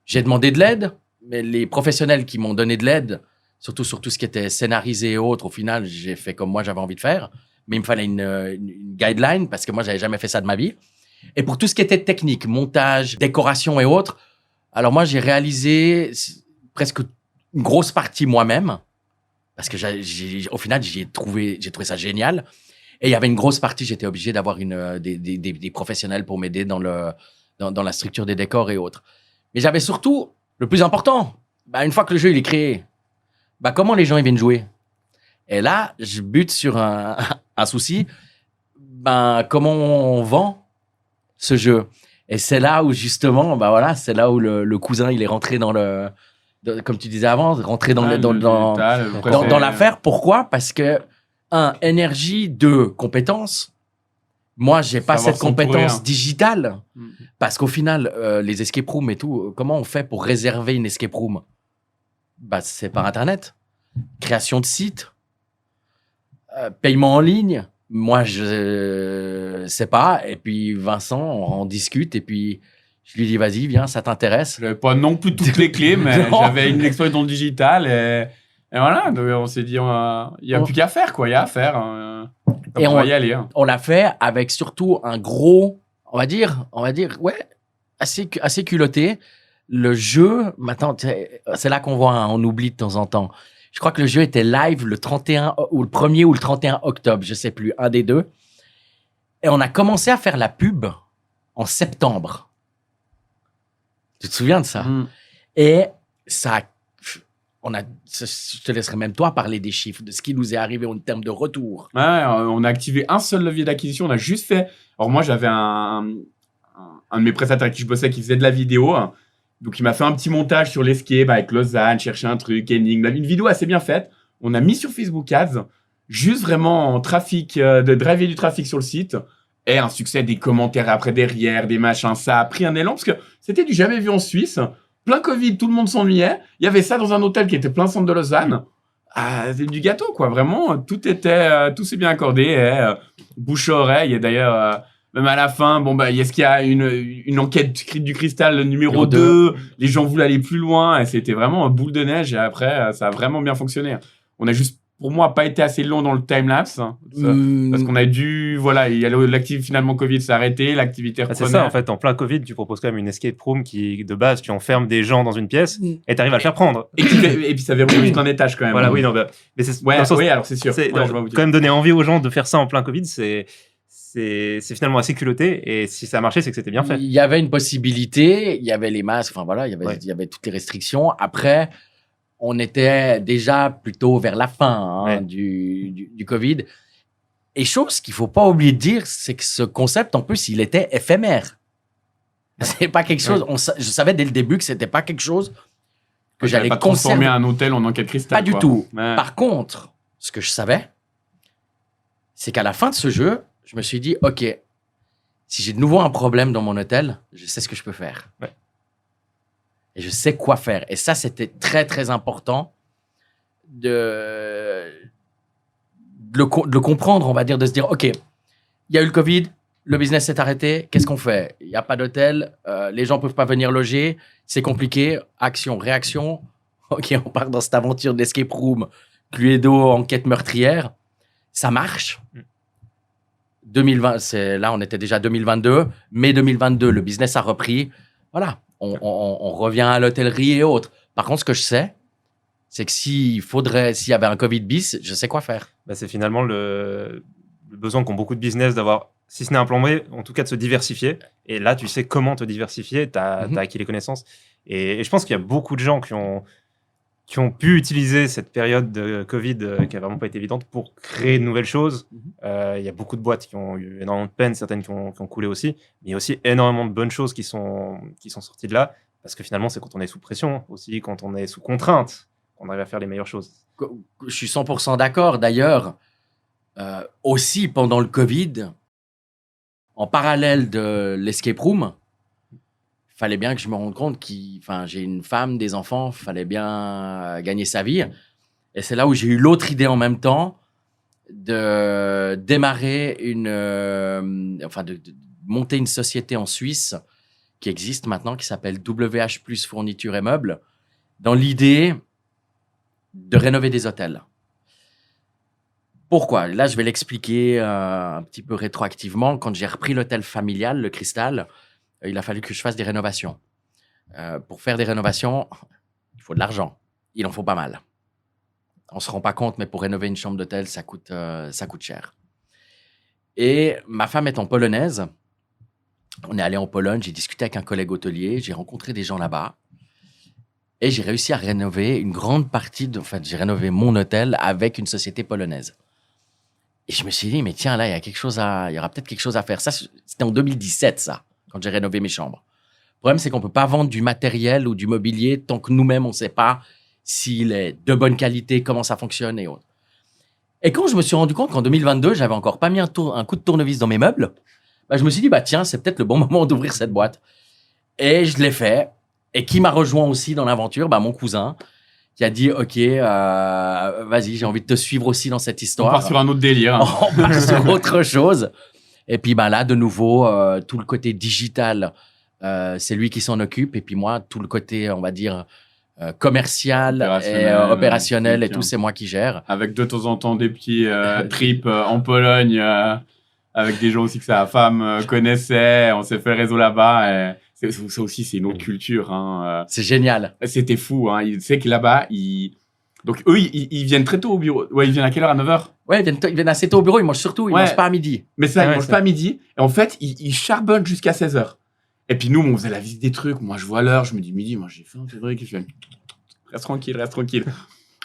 J'ai demandé de l'aide, mais les professionnels qui m'ont donné de l'aide, surtout sur tout ce qui était scénarisé et autres, au final, j'ai fait comme moi j'avais envie de faire. Mais il me fallait une guideline parce que moi, j'avais jamais fait ça de ma vie. Et pour tout ce qui était technique, montage, décoration et autres, alors moi, j'ai réalisé presque une grosse partie moi-même parce que au final, j'ai trouvé ça génial. Et il y avait une grosse partie, j'étais obligé d'avoir des professionnels pour m'aider dans la structure des décors et autres. Mais j'avais surtout, le plus important, une fois que le jeu il est créé, comment les gens ils viennent jouer. Et là, je bute sur un souci, comment on vend ce jeu. Et c'est là où justement, c'est là où le cousin il est rentré comme tu disais avant, rentré dans l'affaire. Pourquoi? Parce que énergie, 2, compétences. Moi, j'ai pas cette compétence digitale. Parce qu'au final, les escape rooms et tout, comment on fait pour réserver une escape room? C'est par Internet. Création de site. Paiement en ligne. Moi, je sais pas. Et puis, Vincent, on discute. Et puis, je lui dis, vas-y, viens, ça t'intéresse? Je n'avais pas non plus toutes les clés, mais j'avais une expérience dans le digital. Et voilà, donc on s'est dit, il n'y a plus qu'à faire, quoi. Il y a à faire. Et on va y aller. Hein. On l'a fait avec surtout un gros, on va dire, ouais, assez culotté. Le jeu, maintenant, c'est là qu'on voit, on oublie de temps en temps. Je crois que le jeu était live le 31 ou le 1er ou le 31 octobre, je sais plus, un des deux. Et on a commencé à faire la pub en septembre. Tu te souviens de ça? Et ça je te laisserai même toi parler des chiffres, de ce qui nous est arrivé en termes de retour. Ouais, on a activé un seul levier d'acquisition. On a juste fait... Alors moi, j'avais un de mes prestataires avec qui je bossais qui faisait de la vidéo. Donc, il m'a fait un petit montage sur l'escape avec Lausanne, chercher un truc, énigme. Une vidéo assez bien faite. On a mis sur Facebook Ads, juste vraiment en trafic, de driver du trafic sur le site. Et un succès, des commentaires après derrière, des machins. Ça a pris un élan parce que c'était du jamais vu en Suisse. Plein Covid, tout le monde s'ennuyait. Il y avait ça dans un hôtel qui était plein centre de Lausanne. C'est du gâteau, quoi. Vraiment, tout s'est bien accordé. Bouche à oreille. Et d'ailleurs, Même à la fin, bon, bah, est-ce qu'il y a une enquête du cristal numéro Numéro 2? Les gens voulaient aller plus loin et c'était vraiment un boule de neige. Et après, ça a vraiment bien fonctionné. On a juste, pour moi, pas été assez long dans le time-lapse. Parce qu'on a dû, voilà, il y a l'activité finalement Covid s'est arrêté, l'activité reprenait. C'est ça, en fait, en plein Covid, tu proposes quand même une escape room qui, de base, tu enfermes des gens dans une pièce et t'arrives à le faire prendre. Et puis ça verrouille juste un étage quand même. Voilà, oui, non, bah, mais c'est Ouais, dans le sens- oui, alors c'est sûr. c'est Ouais, je vois où tu quand même donner envie aux gens de faire ça en plein Covid, c'est finalement assez culotté. Et si ça a marché, c'est que c'était bien fait. Il y avait une possibilité, il y avait les masques, enfin voilà, Ouais. il y avait toutes les restrictions. Après, on était déjà plutôt vers la fin Ouais. du Covid. Et chose qu'il faut pas oublier de dire, c'est que ce concept, en plus, il était éphémère. C'est pas quelque chose. Je savais dès le début que c'était pas quelque chose que j'allais pas transformer conserver. un hôtel en enquête cristal. Pas du quoi. tout. Ouais. Par contre, ce que je savais, c'est qu'à la fin de ce jeu, je me suis dit, OK, si j'ai de nouveau un problème dans mon hôtel, je sais ce que je peux faire. Ouais. Et je sais quoi faire. Et ça, c'était très, très important de le comprendre, on va dire, de se dire, OK, il y a eu le Covid, le business s'est arrêté, qu'est-ce qu'on fait? Il n'y a pas d'hôtel, les gens ne peuvent pas venir loger, c'est compliqué, action, réaction. OK, on part dans cette aventure d'escape room, Cluedo, enquête meurtrière. Ça marche. 2020, là, on était déjà 2022. Mai 2022, le business a repris. Voilà, on revient à l'hôtellerie et autres. Par contre, ce que je sais, c'est que s'il y avait un Covid bis, je sais quoi faire. Bah, c'est finalement le besoin qu'ont beaucoup de business d'avoir, si ce n'est un plan B, en tout cas de se diversifier. Et là, tu sais comment te diversifier, tu as acquis les connaissances. Et je pense qu'il y a beaucoup de gens qui ont pu utiliser cette période de Covid qui n'a vraiment pas été évidente pour créer de nouvelles choses. Il y a beaucoup de boîtes qui ont eu énormément de peine, certaines qui ont coulé aussi. Mais il y a aussi énormément de bonnes choses qui sont sorties de là. Parce que finalement, c'est quand on est sous pression aussi, quand on est sous contrainte, qu'on arrive à faire les meilleures choses. Je suis 100% d'accord. D'ailleurs, aussi pendant le Covid, en parallèle de l'escape room, il fallait bien que je me rende compte j'ai une femme, des enfants, il fallait bien gagner sa vie. Et c'est là où j'ai eu l'autre idée en même temps de démarrer de monter une société en Suisse qui existe maintenant, qui s'appelle WH Plus Fourniture et Meubles, dans l'idée de rénover des hôtels. Pourquoi? Là, je vais l'expliquer un petit peu rétroactivement. Quand j'ai repris l'hôtel familial, le Cristal, il a fallu que je fasse des rénovations. Pour faire des rénovations, il faut de l'argent. Il en faut pas mal. On ne se rend pas compte, mais pour rénover une chambre d'hôtel, ça coûte cher. Et ma femme étant polonaise, on est allé en Pologne, j'ai discuté avec un collègue hôtelier, j'ai rencontré des gens là-bas. Et j'ai réussi à rénover une grande partie j'ai rénové mon hôtel avec une société polonaise. Et je me suis dit, mais tiens, là, il y aura peut-être quelque chose à faire. Ça, c'était en 2017, ça, quand j'ai rénové mes chambres. Le problème, c'est qu'on ne peut pas vendre du matériel ou du mobilier tant que nous-mêmes, on ne sait pas s'il est de bonne qualité, comment ça fonctionne et autres. Et quand je me suis rendu compte qu'en 2022, j'avais encore pas mis un coup de tournevis dans mes meubles, je me suis dit, tiens, c'est peut-être le bon moment d'ouvrir cette boîte. Et je l'ai fait. Et qui m'a rejoint aussi dans l'aventure? Mon cousin, qui a dit, OK, vas-y, j'ai envie de te suivre aussi dans cette histoire. On part sur un autre délire. On part sur autre chose. Et puis là, de nouveau, tout le côté digital, c'est lui qui s'en occupe. Et puis moi, tout le côté, on va dire, commercial et opérationnel et tout, c'est moi qui gère. Avec de temps en temps des petits trips en Pologne, avec des gens aussi que sa femme connaissait. On s'est fait le réseau là-bas. Et ça aussi, c'est une autre culture. Hein. C'est génial. C'était fou. Hein. Tu sais que là-bas, donc eux, ils viennent très tôt au bureau. Ouais, ils viennent à quelle heure? À 9h? Ouais, ils viennent assez tôt au bureau. Ils mangent surtout, ils mangent pas à midi. Mais ça, ils mangent pas à midi. Et en fait, ils charbonnent jusqu'à 16h. Et puis nous, on faisait la visite des trucs. Moi, je vois l'heure. Je me dis midi. Moi, j'ai faim. C'est vrai qu'il fait. Reste tranquille.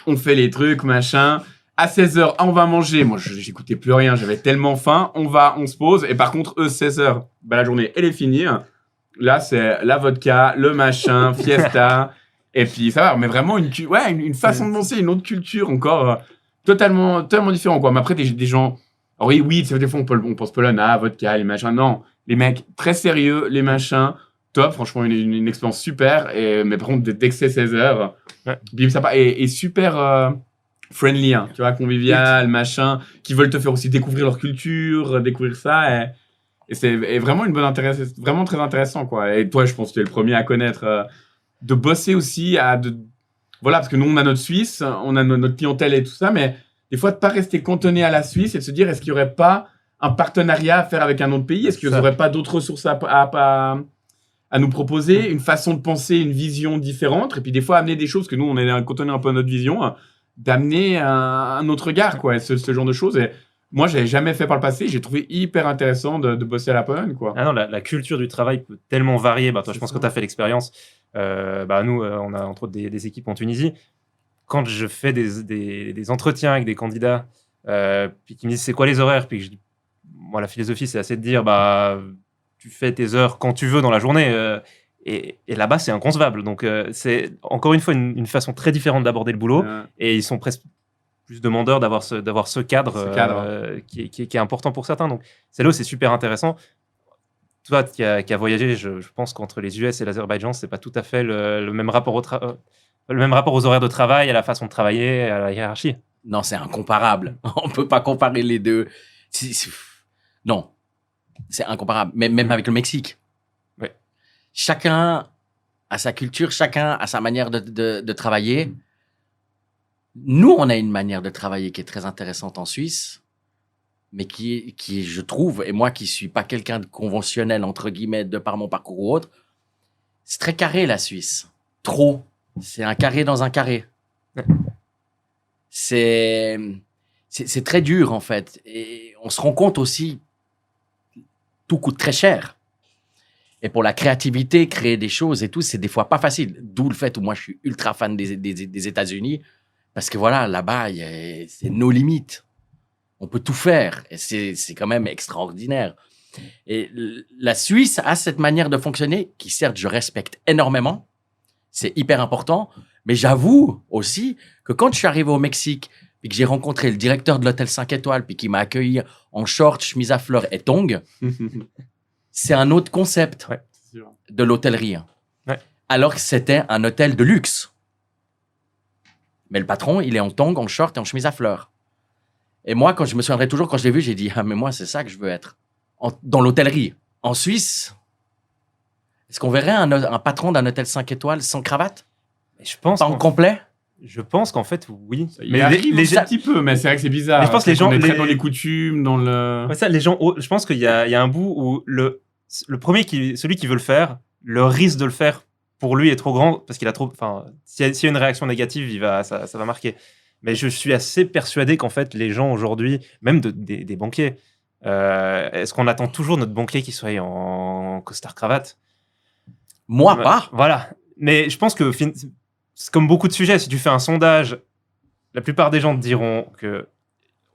On fait les trucs, machin. À 16h, on va manger. Moi, j'écoutais plus rien. J'avais tellement faim. On se pose. Et par contre, eux, 16h, la journée, elle est finie. Là, c'est la vodka, le machin, fiesta. Et puis, ça va. Mais vraiment, une façon de penser, une autre culture encore totalement différente, quoi. Mais après, des gens... Alors oui, des fois, on pense Pologne, vodka, les machins. Non, les mecs, très sérieux, les machins, top. Franchement, une expérience super. Mais par contre, dès que c'est 16h, bim, ça part. Et super friendly, tu vois, convivial, machin, qui veulent te faire aussi découvrir leur culture, découvrir ça. Et c'est vraiment vraiment très intéressant, quoi. Et toi, je pense que tu es le premier à connaître, de bosser aussi voilà, parce que nous, on a notre Suisse, on a notre clientèle et tout ça, mais des fois, de pas rester cantonné à la Suisse et de se dire, est-ce qu'il n'y aurait pas un partenariat à faire avec un autre pays? Est-ce qu'il n'y aurait pas d'autres ressources à nous proposer, une façon de penser, une vision différente? Et puis, des fois, amener des choses que nous, on est cantonné un peu à notre vision, d'amener un autre regard, quoi, ce genre de choses. Et moi, je n'avais jamais fait par le passé. J'ai trouvé hyper intéressant de bosser à la Pologne, quoi. Ah non, la culture du travail peut tellement varier. Toi, je pense que tu as fait l'expérience. Nous, on a entre autres des équipes en Tunisie. Quand je fais des entretiens avec des candidats, puis qui me disent c'est quoi les horaires, puis que je dis, moi, la philosophie, c'est assez de dire tu fais tes heures quand tu veux dans la journée. Et là-bas, c'est inconcevable. Donc, c'est encore une fois une façon très différente d'aborder le boulot. Et ils sont presque plus demandeurs d'avoir ce cadre, qui est important pour certains. Donc, c'est là où c'est super intéressant. Toi, qui a voyagé, je pense qu'entre les US et l'Azerbaïdjan, c'est pas tout à fait le même rapport aux horaires de travail, à la façon de travailler, à la hiérarchie. Non, c'est incomparable. On peut pas comparer les deux. Non, c'est incomparable. Même avec le Mexique. Ouais. Chacun a sa culture, chacun a sa manière de travailler. Nous, on a une manière de travailler qui est très intéressante en Suisse, mais qui est, je trouve, et moi qui suis pas quelqu'un de conventionnel, entre guillemets, de par mon parcours ou autre, c'est très carré, la Suisse. Trop. C'est un carré dans un carré. C'est très dur, en fait. Et on se rend compte aussi, tout coûte très cher. Et pour la créativité, créer des choses et tout, c'est des fois pas facile. D'où le fait où moi, je suis ultra fan des États-Unis. Parce que voilà, là-bas, c'est nos limites. On peut tout faire. Et c'est quand même extraordinaire. Et la Suisse a cette manière de fonctionner qui, certes, je respecte énormément. C'est hyper important. Mais j'avoue aussi que quand je suis arrivé au Mexique et que j'ai rencontré le directeur de l'hôtel 5 étoiles puis qui m'a accueilli en short, chemise à fleurs et tongs, c'est un autre concept de l'hôtellerie. Ouais. Alors que c'était un hôtel de luxe. Mais le patron, il est en tongs, en short et en chemise à fleurs. Et moi, quand je me souviendrai toujours, quand je l'ai vu, j'ai dit, ah, mais moi, c'est ça que je veux être. Dans l'hôtellerie. En Suisse, est-ce qu'on verrait un patron d'un hôtel 5 étoiles sans cravate? Je pense pas en complet? Je pense qu'en fait, oui. Mais un petit peu, mais c'est vrai que c'est bizarre. Mais je pense que les gens... On est très dans les coutumes, dans le... Ouais, ça, les gens... Je pense qu'il y a un bout où le premier, celui qui veut le faire, le risque de le faire pour lui est trop grand, parce qu'il a trop... Enfin, s'il y a une réaction négative, ça va marquer. Mais je suis assez persuadé qu'en fait, les gens aujourd'hui, même des banquiers, est-ce qu'on attend toujours notre banquier qui soit en costard-cravate? Moi, pas. Voilà. Mais je pense que c'est comme beaucoup de sujets. Si tu fais un sondage, la plupart des gens te diront que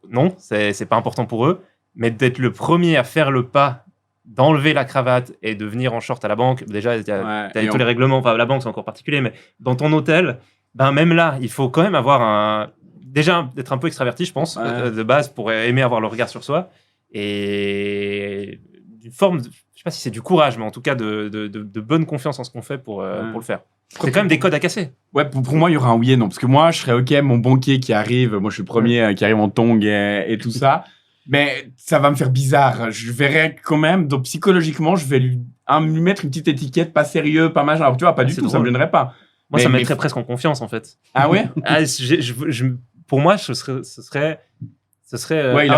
non, c'est pas important pour eux. Mais d'être le premier à faire le pas, d'enlever la cravate et de venir en short à la banque, déjà, t'as tous les règlements. Enfin, la banque, c'est encore particulier, mais dans ton hôtel, même là, il faut quand même avoir déjà d'être un peu extraverti, je pense, de base, pour aimer avoir le regard sur soi. Et une forme, je sais pas si c'est du courage, mais en tout cas de bonne confiance en ce qu'on fait pour le faire. C'est quand même des codes à casser. Ouais, pour moi, il y aura un oui et non. Parce que moi, je serais OK, mon banquier qui arrive, moi, je suis le premier qui arrive en tongs et tout ça. Mais ça va me faire bizarre. Je verrais quand même, donc psychologiquement, je vais lui mettre une petite étiquette, pas sérieux, pas machin. Alors, tu vois, pas du tout, drôle. Ça me gênerait pas. Moi, ça me mettrait presque en confiance, en fait. Ah ouais? Pour moi, ce serait ouais, il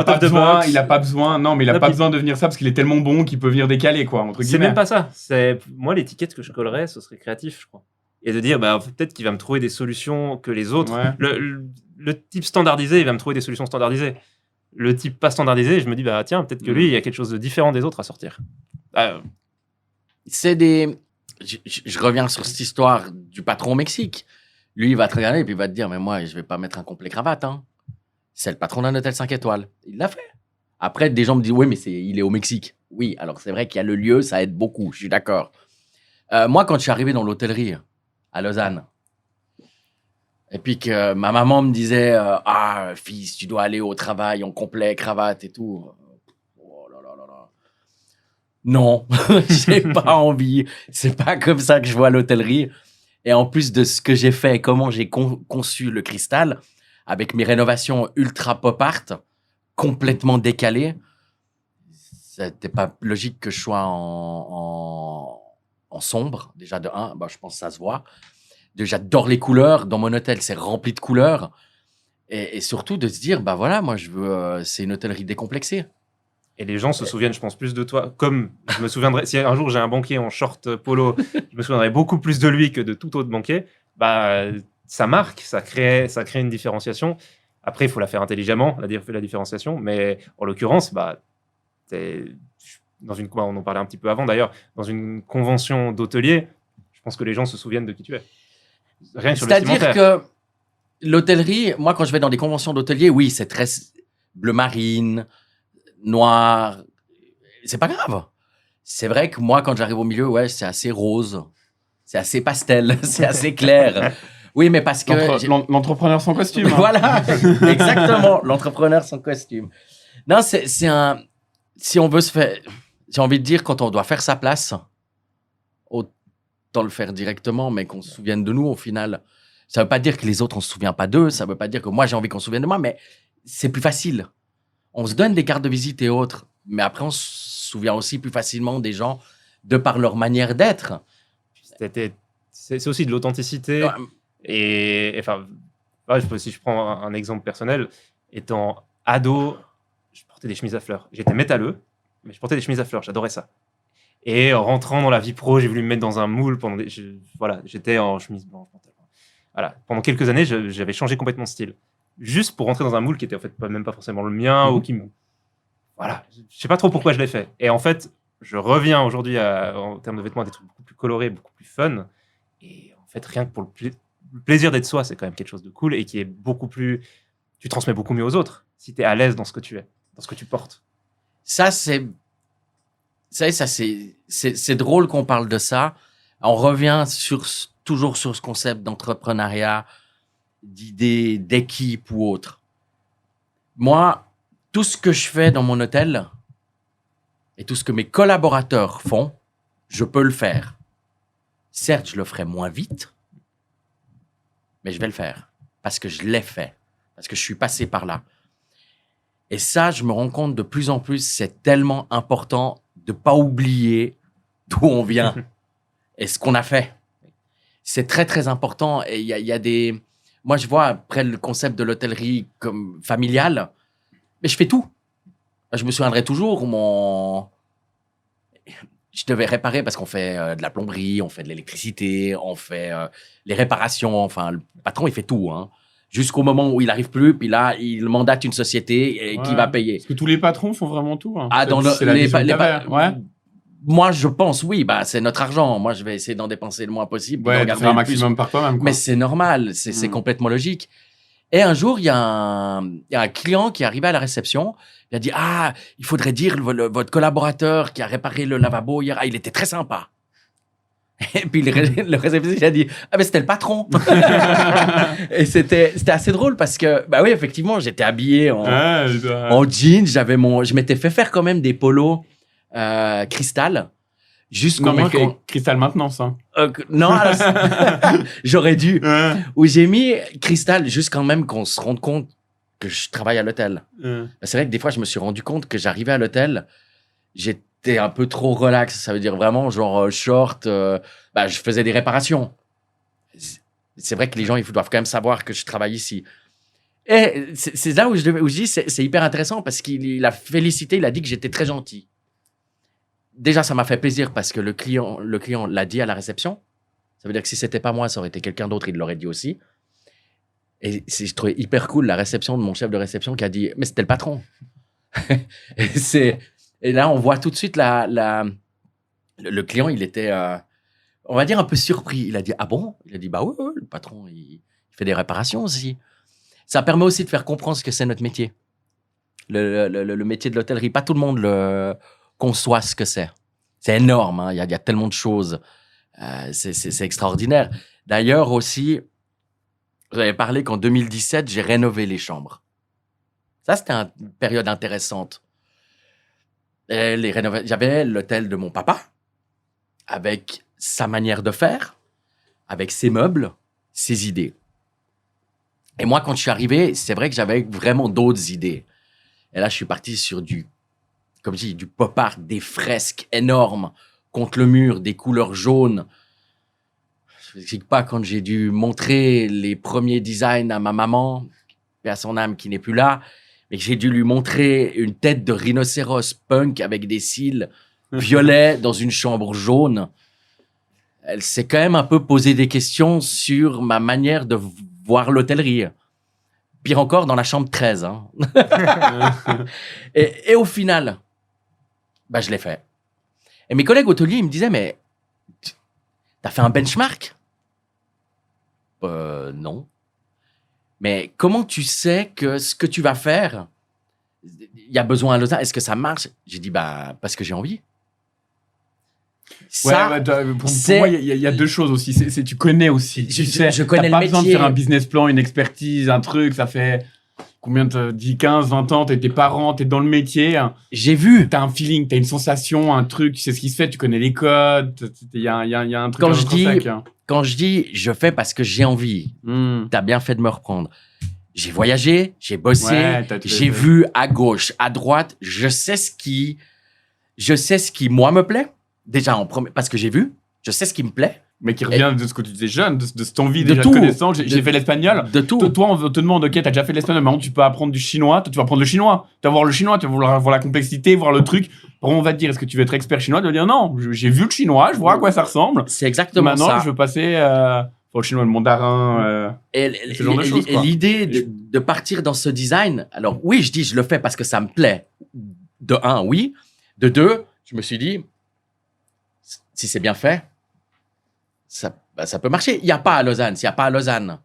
a pas besoin. Non, mais il a pas besoin de venir ça parce qu'il est tellement bon qu'il peut venir décaler, quoi, entre guillemets. C'est même pas ça. Moi, l'étiquette que je collerais, ce serait créatif, je crois. Et de dire, peut-être qu'il va me trouver des solutions que les autres. Ouais. Le type standardisé, il va me trouver des solutions standardisées. Le type pas standardisé, je me dis, tiens, peut-être que lui, il y a quelque chose de différent des autres à sortir. C'est je reviens sur cette histoire du patron au Mexique. Lui, il va te regarder et puis il va te dire, mais moi, je vais pas mettre un complet cravate, hein. C'est le patron d'un hôtel 5 étoiles. Il l'a fait. Après, des gens me disent, oui, mais il est au Mexique. Oui, alors c'est vrai qu'il y a le lieu, ça aide beaucoup, je suis d'accord. Moi, quand je suis arrivé dans l'hôtellerie à Lausanne, et puis que ma maman me disait, fils, tu dois aller au travail en complet, cravate et tout. Oh là là là là. Non, j'ai pas envie. C'est pas comme ça que je vois l'hôtellerie. Et en plus de ce que j'ai fait et comment j'ai conçu le Cristal, avec mes rénovations ultra pop art, complètement décalées, C'était pas logique que je sois en sombre. Déjà, de un, je pense que ça se voit. Deux, j'adore les couleurs. Dans mon hôtel, c'est rempli de couleurs. Et surtout, de se dire, voilà, moi, je veux. C'est une hôtellerie décomplexée. Et les gens se souviennent, je pense, plus de toi. Comme je me souviendrai, si un jour j'ai un banquier en short polo, je me souviendrai beaucoup plus de lui que de tout autre banquier. Ça marque, ça crée une différenciation. Après, il faut la faire intelligemment, la différenciation. Mais en l'occurrence, on en parlait un petit peu avant d'ailleurs, dans une convention d'hôtelier, je pense que les gens se souviennent de qui tu es. Rien que sur le C'est-à-dire que l'hôtellerie, moi, quand je vais dans des conventions d'hôtelier, oui, c'est très bleu marine, noir. C'est pas grave. C'est vrai que moi, quand j'arrive au milieu, ouais, c'est assez rose, c'est assez pastel, c'est assez clair. Oui, mais parce que l'entrepreneur sans costume. Voilà, exactement, l'entrepreneur sans costume. Non, c'est un. Si on veut se faire, j'ai envie de dire, quand on doit faire sa place, autant le faire directement, mais qu'on se souvienne de nous au final. Ça veut pas dire que les autres on se souvient pas d'eux. Ça veut pas dire que moi j'ai envie qu'on se souvienne de moi, mais c'est plus facile. On se donne des cartes de visite et autres, mais après on se souvient aussi plus facilement des gens de par leur manière d'être. C'est aussi de l'authenticité. Et enfin, si je prends un exemple personnel, étant ado, je portais des chemises à fleurs. J'étais métalleux, mais je portais des chemises à fleurs. J'adorais ça. Et en rentrant dans la vie pro, j'ai voulu me mettre dans un moule. J'étais en chemise blanche. Voilà. Pendant quelques années, j'avais changé complètement de style. Juste pour rentrer dans un moule qui était en fait même pas forcément le mien ou qui me... Voilà. Je sais pas trop pourquoi je l'ai fait. Et en fait, je reviens aujourd'hui en termes de vêtements à des trucs beaucoup plus colorés, beaucoup plus fun. Et en fait, rien que pour le plaisir d'être soi, c'est quand même quelque chose de cool et qui est beaucoup plus... Tu transmets beaucoup mieux aux autres si tu es à l'aise dans ce que tu es, dans ce que tu portes. Ça, c'est drôle qu'on parle de ça. On revient toujours sur ce concept d'entrepreneuriat, d'idées, d'équipe ou autre. Moi, tout ce que je fais dans mon hôtel et tout ce que mes collaborateurs font, je peux le faire. Certes, je le ferai moins vite, mais je vais le faire parce que je l'ai fait, parce que je suis passé par là. Et ça, je me rends compte de plus en plus, c'est tellement important de ne pas oublier d'où on vient et ce qu'on a fait. C'est très, très important. Et il y a des... Moi, je vois après le concept de l'hôtellerie comme familiale, mais je fais tout. Je me souviendrai toujours, je devais réparer parce qu'on fait de la plomberie, on fait de l'électricité, on fait les réparations. Enfin, le patron, il fait tout, hein. Jusqu'au moment où il n'arrive plus, puis là, il mandate une société qui va payer. Parce que tous les patrons font vraiment tout. Hein. Ah, ouais. Moi, je pense, oui, c'est notre argent. Moi, je vais essayer d'en dépenser le moins possible. Ouais, de faire un maximum par toi-même. Mais c'est normal, c'est complètement logique. Et un jour, il y a un client qui est arrivé à la réception. Il a dit, il faudrait dire votre collaborateur qui a réparé le lavabo hier, il était très sympa. Et puis le réceptionniste a dit, mais c'était le patron. Et c'était assez drôle parce que, oui, effectivement, j'étais habillé en jeans, je m'étais fait faire quand même des polos cristal. Cristal maintenance. Hein. Non, alors, j'aurais dû. Où j'ai mis cristal juste quand même qu'on se rende compte que je travaille à l'hôtel. C'est vrai que des fois, je me suis rendu compte que j'arrivais à l'hôtel, j'étais un peu trop relax. Ça veut dire vraiment genre short. Je faisais des réparations. C'est vrai que les gens ils doivent quand même savoir que je travaille ici. Et c'est là où je dis c'est hyper intéressant parce qu'il a félicité, il a dit que j'étais très gentil. Déjà, ça m'a fait plaisir parce que le client l'a dit à la réception. Ça veut dire que si c'était pas moi, ça aurait été quelqu'un d'autre, il l'aurait dit aussi. Et je trouvais hyper cool la réception de mon chef de réception qui a dit « Mais c'était le patron ». Et là, on voit tout de suite le client, il était, on va dire, un peu surpris. Il a dit « Ah bon ?» Il a dit « Bah oui, le patron, il fait des réparations aussi ». Ça permet aussi de faire comprendre ce que c'est notre métier. Le métier de l'hôtellerie, pas tout le monde conçoit ce que c'est. C'est énorme, hein. Il y a tellement de choses. C'est extraordinaire. D'ailleurs aussi, j'avais parlé qu'en 2017, j'ai rénové les chambres. Ça, c'était une période intéressante. J'avais l'hôtel de mon papa, avec sa manière de faire, avec ses meubles, ses idées. Et moi, quand je suis arrivé, c'est vrai que j'avais vraiment d'autres idées. Et là, je suis parti sur du comme je dis, du pop art, des fresques énormes contre le mur, des couleurs jaunes. Je ne sais pas quand j'ai dû montrer les premiers designs à ma maman, et à son âme qui n'est plus là, mais que j'ai dû lui montrer une tête de rhinocéros punk avec des cils violets dans une chambre jaune. Elle s'est quand même un peu posé des questions sur ma manière de voir l'hôtellerie. Pire encore, dans la chambre 13. Hein. et au final, bah, je l'ai fait. Et mes collègues hôteliers, ils me disaient, mais t'as fait un benchmark? Non. Mais comment tu sais que ce que tu vas faire, il y a besoin à Lausanne? Est-ce que ça marche? J'ai dit, bah, parce que j'ai envie. Ça, pour moi, il y a deux choses aussi. C'est tu connais aussi. Je connais le métier. T'as pas besoin de faire un business plan, une expertise, un truc. Ça fait combien de 10, 15, 20 ans, t'es tes parents, t'es dans le métier. J'ai vu. T'as un feeling, t'as une sensation, un truc, tu sais ce qui se fait, tu connais les codes. Il y a un truc intrinsèque. Quand je dis je fais parce que j'ai envie, t'as bien fait de me reprendre. J'ai voyagé, j'ai bossé, j'ai vu à gauche, à droite. Je sais ce qui moi me plaît. Déjà en premier, parce que j'ai vu, je sais ce qui me plaît. Mais qui revient de ce que tu disais jeune, de cette envie déjà de connaissance. J'ai fait l'espagnol. De tout. Toi, on te demande, ok, t'as déjà fait l'espagnol, maintenant tu peux apprendre du chinois. Toi, tu vas apprendre le chinois. Tu vas voir le chinois, tu vas voir la complexité, voir le truc. On va te dire, est-ce que tu veux être expert chinois? Tu vas dire, non, j'ai vu le chinois, je vois à quoi ça ressemble. C'est exactement maintenant, ça. Je veux passer au chinois, le mandarin, ce genre de choses. Et l'idée de partir dans ce design, alors oui, je dis, je le fais parce que ça me plaît. De un, oui. De deux, je me suis dit, si c'est bien fait, ça peut marcher. Il n'y a pas à Lausanne. S'il n'y a pas à Lausanne,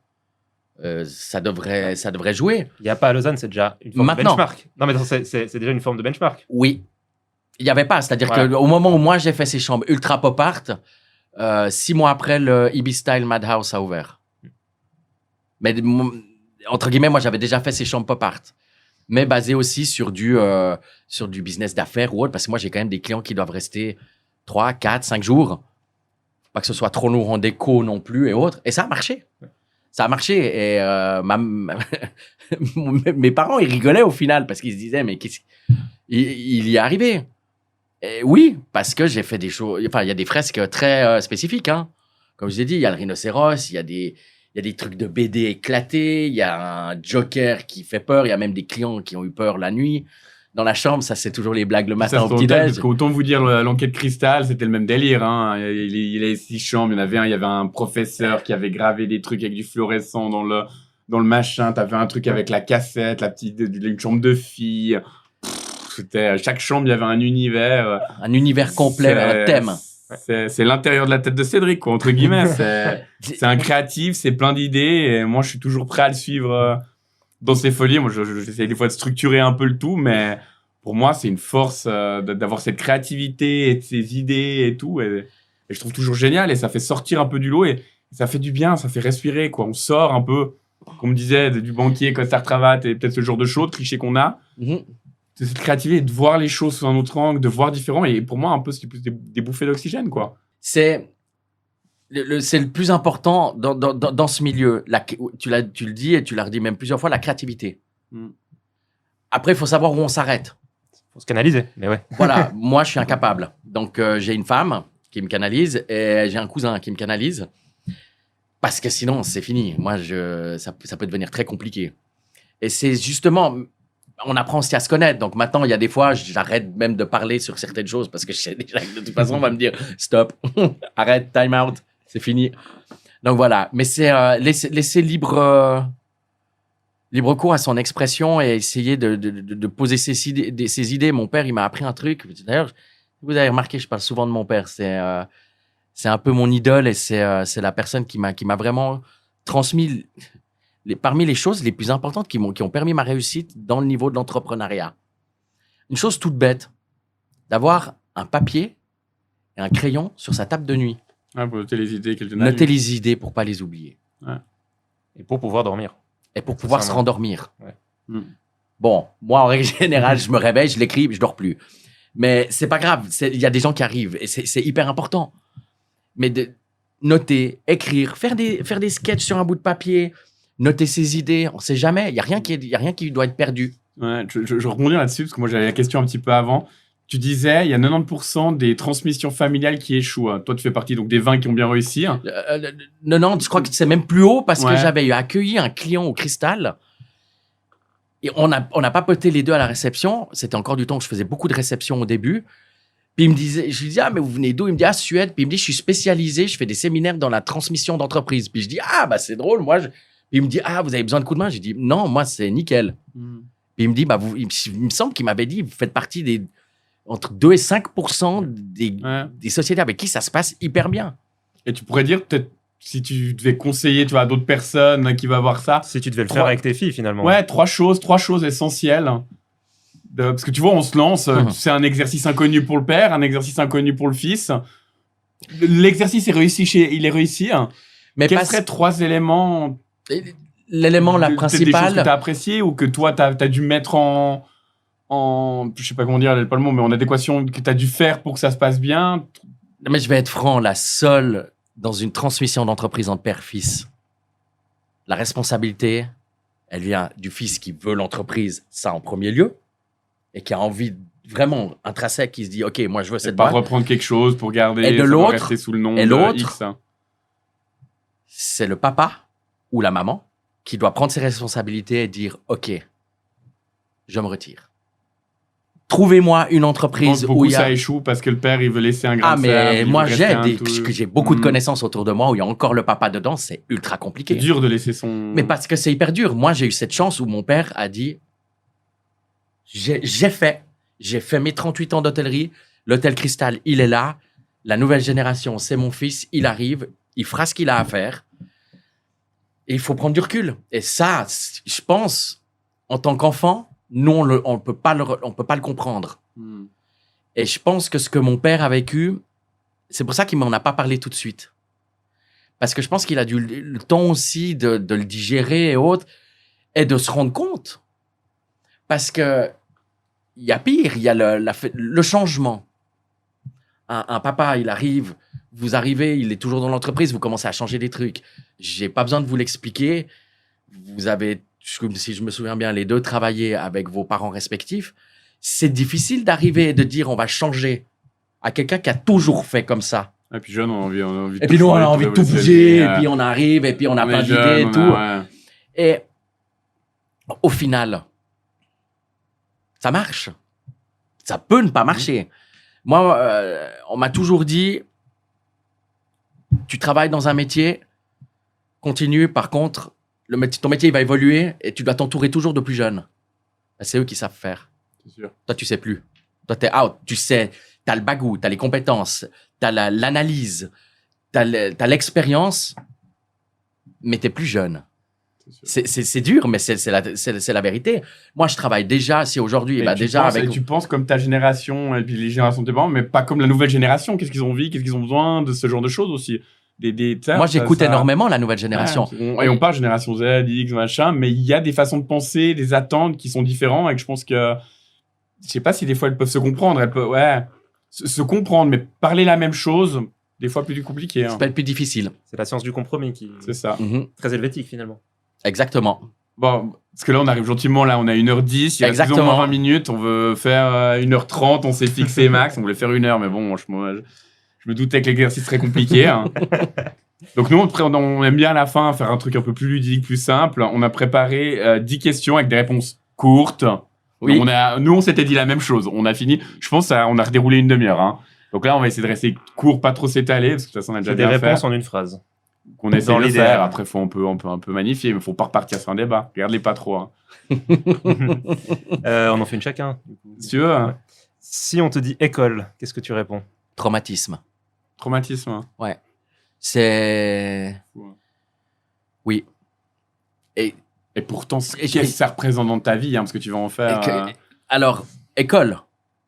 ça devrait jouer. Il n'y a pas à Lausanne, c'est déjà une forme de benchmark. Non, mais c'est déjà une forme de benchmark. Oui. Il n'y avait pas. C'est-à-dire qu'au moment où moi, j'ai fait ces chambres ultra pop art, 6 mois après, le Ibis Style Madhouse a ouvert. Mais entre guillemets, moi, j'avais déjà fait ces chambres pop art. Mais basé aussi sur du business d'affaires ou autre. Parce que moi, j'ai quand même des clients qui doivent rester 3, 4, 5 jours. Pas que ce soit trop lourd en déco non plus et autres. Et ça a marché. Ça a marché. Et mes parents, ils rigolaient au final parce qu'ils se disaient, mais il y est arrivé. Et oui, parce que j'ai fait des choses. Enfin, il y a des fresques très spécifiques. Hein. Comme je vous ai dit, il y a le rhinocéros, il y a des trucs de BD éclatés, il y a un Joker qui fait peur, il y a même des clients qui ont eu peur la nuit. Dans la chambre, ça, c'est toujours les blagues le matin au petit-déj. Parce qu'autant vous dire, l'enquête cristal, c'était le même délire. Hein. Il avait 6 chambres, il y avait un professeur qui avait gravé des trucs avec du fluorescent dans le machin. T'avais un truc avec la cassette, une chambre de fille. Chaque chambre, il y avait un univers. Un univers complet, un thème. C'est l'intérieur de la tête de Cédric, quoi, entre guillemets. C'est un créatif, c'est plein d'idées. Et moi, je suis toujours prêt à le suivre dans ses folies. Moi, j'essaie des fois de structurer un peu le tout, mais pour moi, c'est une force d'avoir cette créativité et ces idées et tout. Et je trouve toujours génial et ça fait sortir un peu du lot et ça fait du bien, ça fait respirer, quoi. On sort un peu, comme on disait, du banquier, costard-cravate et peut-être ce genre de choses, triché qu'on a. C'est cette créativité, de voir les choses sous un autre angle, de voir différent. Et pour moi, un peu, c'est plus des bouffées d'oxygène, quoi. C'est le plus important dans ce milieu. Tu le dis et tu l'as redit même plusieurs fois, la créativité. Après, il faut savoir où on s'arrête. Il faut se canaliser, mais ouais. Voilà, moi, je suis incapable. Donc, j'ai une femme qui me canalise et j'ai un cousin qui me canalise. Parce que sinon, c'est fini. Moi, ça peut devenir très compliqué. Et c'est justement... On apprend aussi à se connaître. Donc maintenant, il y a des fois, j'arrête même de parler sur certaines choses parce que je sais déjà que de toute façon, on va me dire stop, arrête, time out, c'est fini. Donc voilà. Mais c'est laisser libre cours à son expression et essayer de poser ses idées. Mon père, il m'a appris un truc. D'ailleurs, vous avez remarqué, je parle souvent de mon père. C'est un peu mon idole et c'est la personne qui m'a vraiment transmis. Parmi les choses les plus importantes qui ont permis ma réussite dans le niveau de l'entrepreneuriat. Une chose toute bête, d'avoir un papier et un crayon sur sa table de nuit. Pour noter les idées. Noter les idées pour pas les oublier. Ouais. Et pour pouvoir dormir. Et pour pouvoir se rendormir. Ouais. Bon, moi, en règle générale, je me réveille, je l'écris, je dors plus. Mais c'est pas grave, il y a des gens qui arrivent et c'est hyper important. Mais de noter, écrire, faire des sketchs sur un bout de papier, noter ses idées, on sait jamais. Il y a rien qui doit être perdu. Ouais, je rebondis là-dessus parce que moi j'avais la question un petit peu avant. tu disais, il y a 90% des transmissions familiales qui échouent. Toi, tu fais partie donc des 20 qui ont bien réussi. 90, je crois que c'est même plus haut parce que Ouais. j'avais accueilli un client au Cristal. Et on a papoté les deux à la réception. C'était encore du temps que je faisais beaucoup de réceptions au début. Puis il me disait, je lui dis, ah, mais vous venez d'où? Il me dit, ah, Suède. Puis il me dit, je suis spécialisé, je fais des séminaires dans la transmission d'entreprise. Puis je dis, ah, bah, c'est drôle, moi. Puis il me dit, ah, vous avez besoin de coups de main? J'ai dit, non, moi, c'est nickel. Puis il me dit, bah, il me semble qu'il m'avait dit, vous faites partie des entre 2 et 5% des sociétés avec qui ça se passe hyper bien. Et tu pourrais dire, peut-être, si tu devais conseiller, tu vois, à d'autres personnes qui vont voir ça. Si tu devais le faire avec tes filles, finalement. Ouais, trois choses essentielles. Parce que tu vois, on se lance, c'est un exercice inconnu pour le père, un exercice inconnu pour le fils. L'exercice il est réussi. Mais quels seraient 3 éléments? L'élément la Des choses principale. que tu as appréciées ou que toi, tu as dû mettre en. Je sais pas comment dire, pas le mot, mais en adéquation, que tu as dû faire pour que ça se passe bien. Mais je vais être franc, la seule dans une transmission d'entreprise entre père-fils, la responsabilité, elle vient du fils qui veut l'entreprise, ça en premier lieu, et qui a envie vraiment intrinsèque, qui se dit, OK, moi je veux cette Pas boîte. reprendre quelque chose pour garder, Et de ça doit l'autre, rester sous le nom et de l'autre, X. C'est le papa ou la maman qui doit prendre ses responsabilités et dire, OK, je me retire. Trouvez-moi une Je pense entreprise beaucoup où il y a... ça échoue parce que le père, il veut laisser un grain Ah, de sable, mais il moi, veut rester un tout. j'ai beaucoup de connaissances autour de moi où il y a encore le papa dedans, c'est ultra C'est compliqué. dur de laisser son... Mais parce que c'est hyper dur. Moi, j'ai eu cette chance où mon père a dit, j'ai fait mes 38 ans d'hôtellerie, l'hôtel Cristal, il est là, la nouvelle génération, c'est mon fils, il arrive, il fera ce qu'il a à faire. Et il faut prendre du recul. Et ça, je pense, en tant qu'enfant, nous, on peut pas le comprendre. Et je pense que ce que mon père a vécu, c'est pour ça qu'il m'en a pas parlé tout de suite. Parce que je pense qu'il a dû le temps aussi de le digérer et autres, et de se rendre compte. Parce que il y a pire, il y a le changement. Un papa, il arrive, vous arrivez, il est toujours dans l'entreprise, vous commencez à changer des trucs. J'ai pas besoin de vous l'expliquer. Vous avez, si je me souviens bien, les deux travaillé avec vos parents respectifs. C'est difficile d'arriver et de dire on va changer à quelqu'un qui a toujours fait comme ça. Et puis jeune, on a envie de Et puis nous, on a envie de tout bouger, et puis puis on arrive, et puis on a plein d'idées et tout. Ouais. Et au final, ça marche. Ça peut ne pas marcher. Moi, on m'a toujours dit, tu travailles dans un métier, continue. Par contre, ton métier il va évoluer et tu dois t'entourer toujours de plus jeunes. C'est eux qui savent faire. C'est sûr. Toi, tu sais plus. Toi, t'es out. Tu sais, t'as le bagou, t'as les compétences, t'as l'analyse, t'as l'expérience, mais t'es plus jeune. C'est dur, mais c'est la vérité. Moi, je travaille déjà, si aujourd'hui, Tu penses comme ta génération et puis les générations de tes parents, mais pas comme la nouvelle génération. Qu'est-ce qu'ils ont envie, qu'est-ce qu'ils ont besoin de ce genre de choses aussi. Moi, j'écoute énormément la nouvelle génération. Ouais, et on parle génération Z, X, machin, mais il y a des façons de penser, des attentes qui sont différentes et que je pense que, je sais pas si des fois elles peuvent se comprendre, elles peuvent, se comprendre, mais parler la même chose, des fois plus compliqué. Ça peut être plus difficile. C'est la science du compromis qui C'est ça. très helvétique finalement. Exactement. Bon, parce que là, on arrive gentiment, là, on a 1h10, il reste plus ou moins 20 minutes, on veut faire 1h30, on s'est fixé max, on voulait faire 1h, mais bon, je me doutais que l'exercice serait compliqué. Hein. Donc nous, on aime bien à la fin faire un truc un peu plus ludique, plus simple. On a préparé 10 questions avec des réponses courtes. Oui. Nous, on s'était dit la même chose. On a fini, je pense, on a redéroulé une demi-heure. Hein. Donc là, on va essayer de rester court, pas trop s'étaler, parce que de toute façon, on a déjà Des bien réponses fait. en une phrase. Qu'on essaie Dans de l'idéal. faire. Après, on peut un peu magnifier, mais faut pas repartir sur un débat. Regarde-les pas trop. Hein. On en fait une chacun. Du coup. Si tu veux, hein. Si on te dit école, qu'est-ce que tu réponds? Traumatisme. Traumatisme. Hein. C'est... Ouais. Oui. Et Et pourtant, qu'est-ce que ça représente dans ta vie, hein, parce que tu vas en faire. alors, école.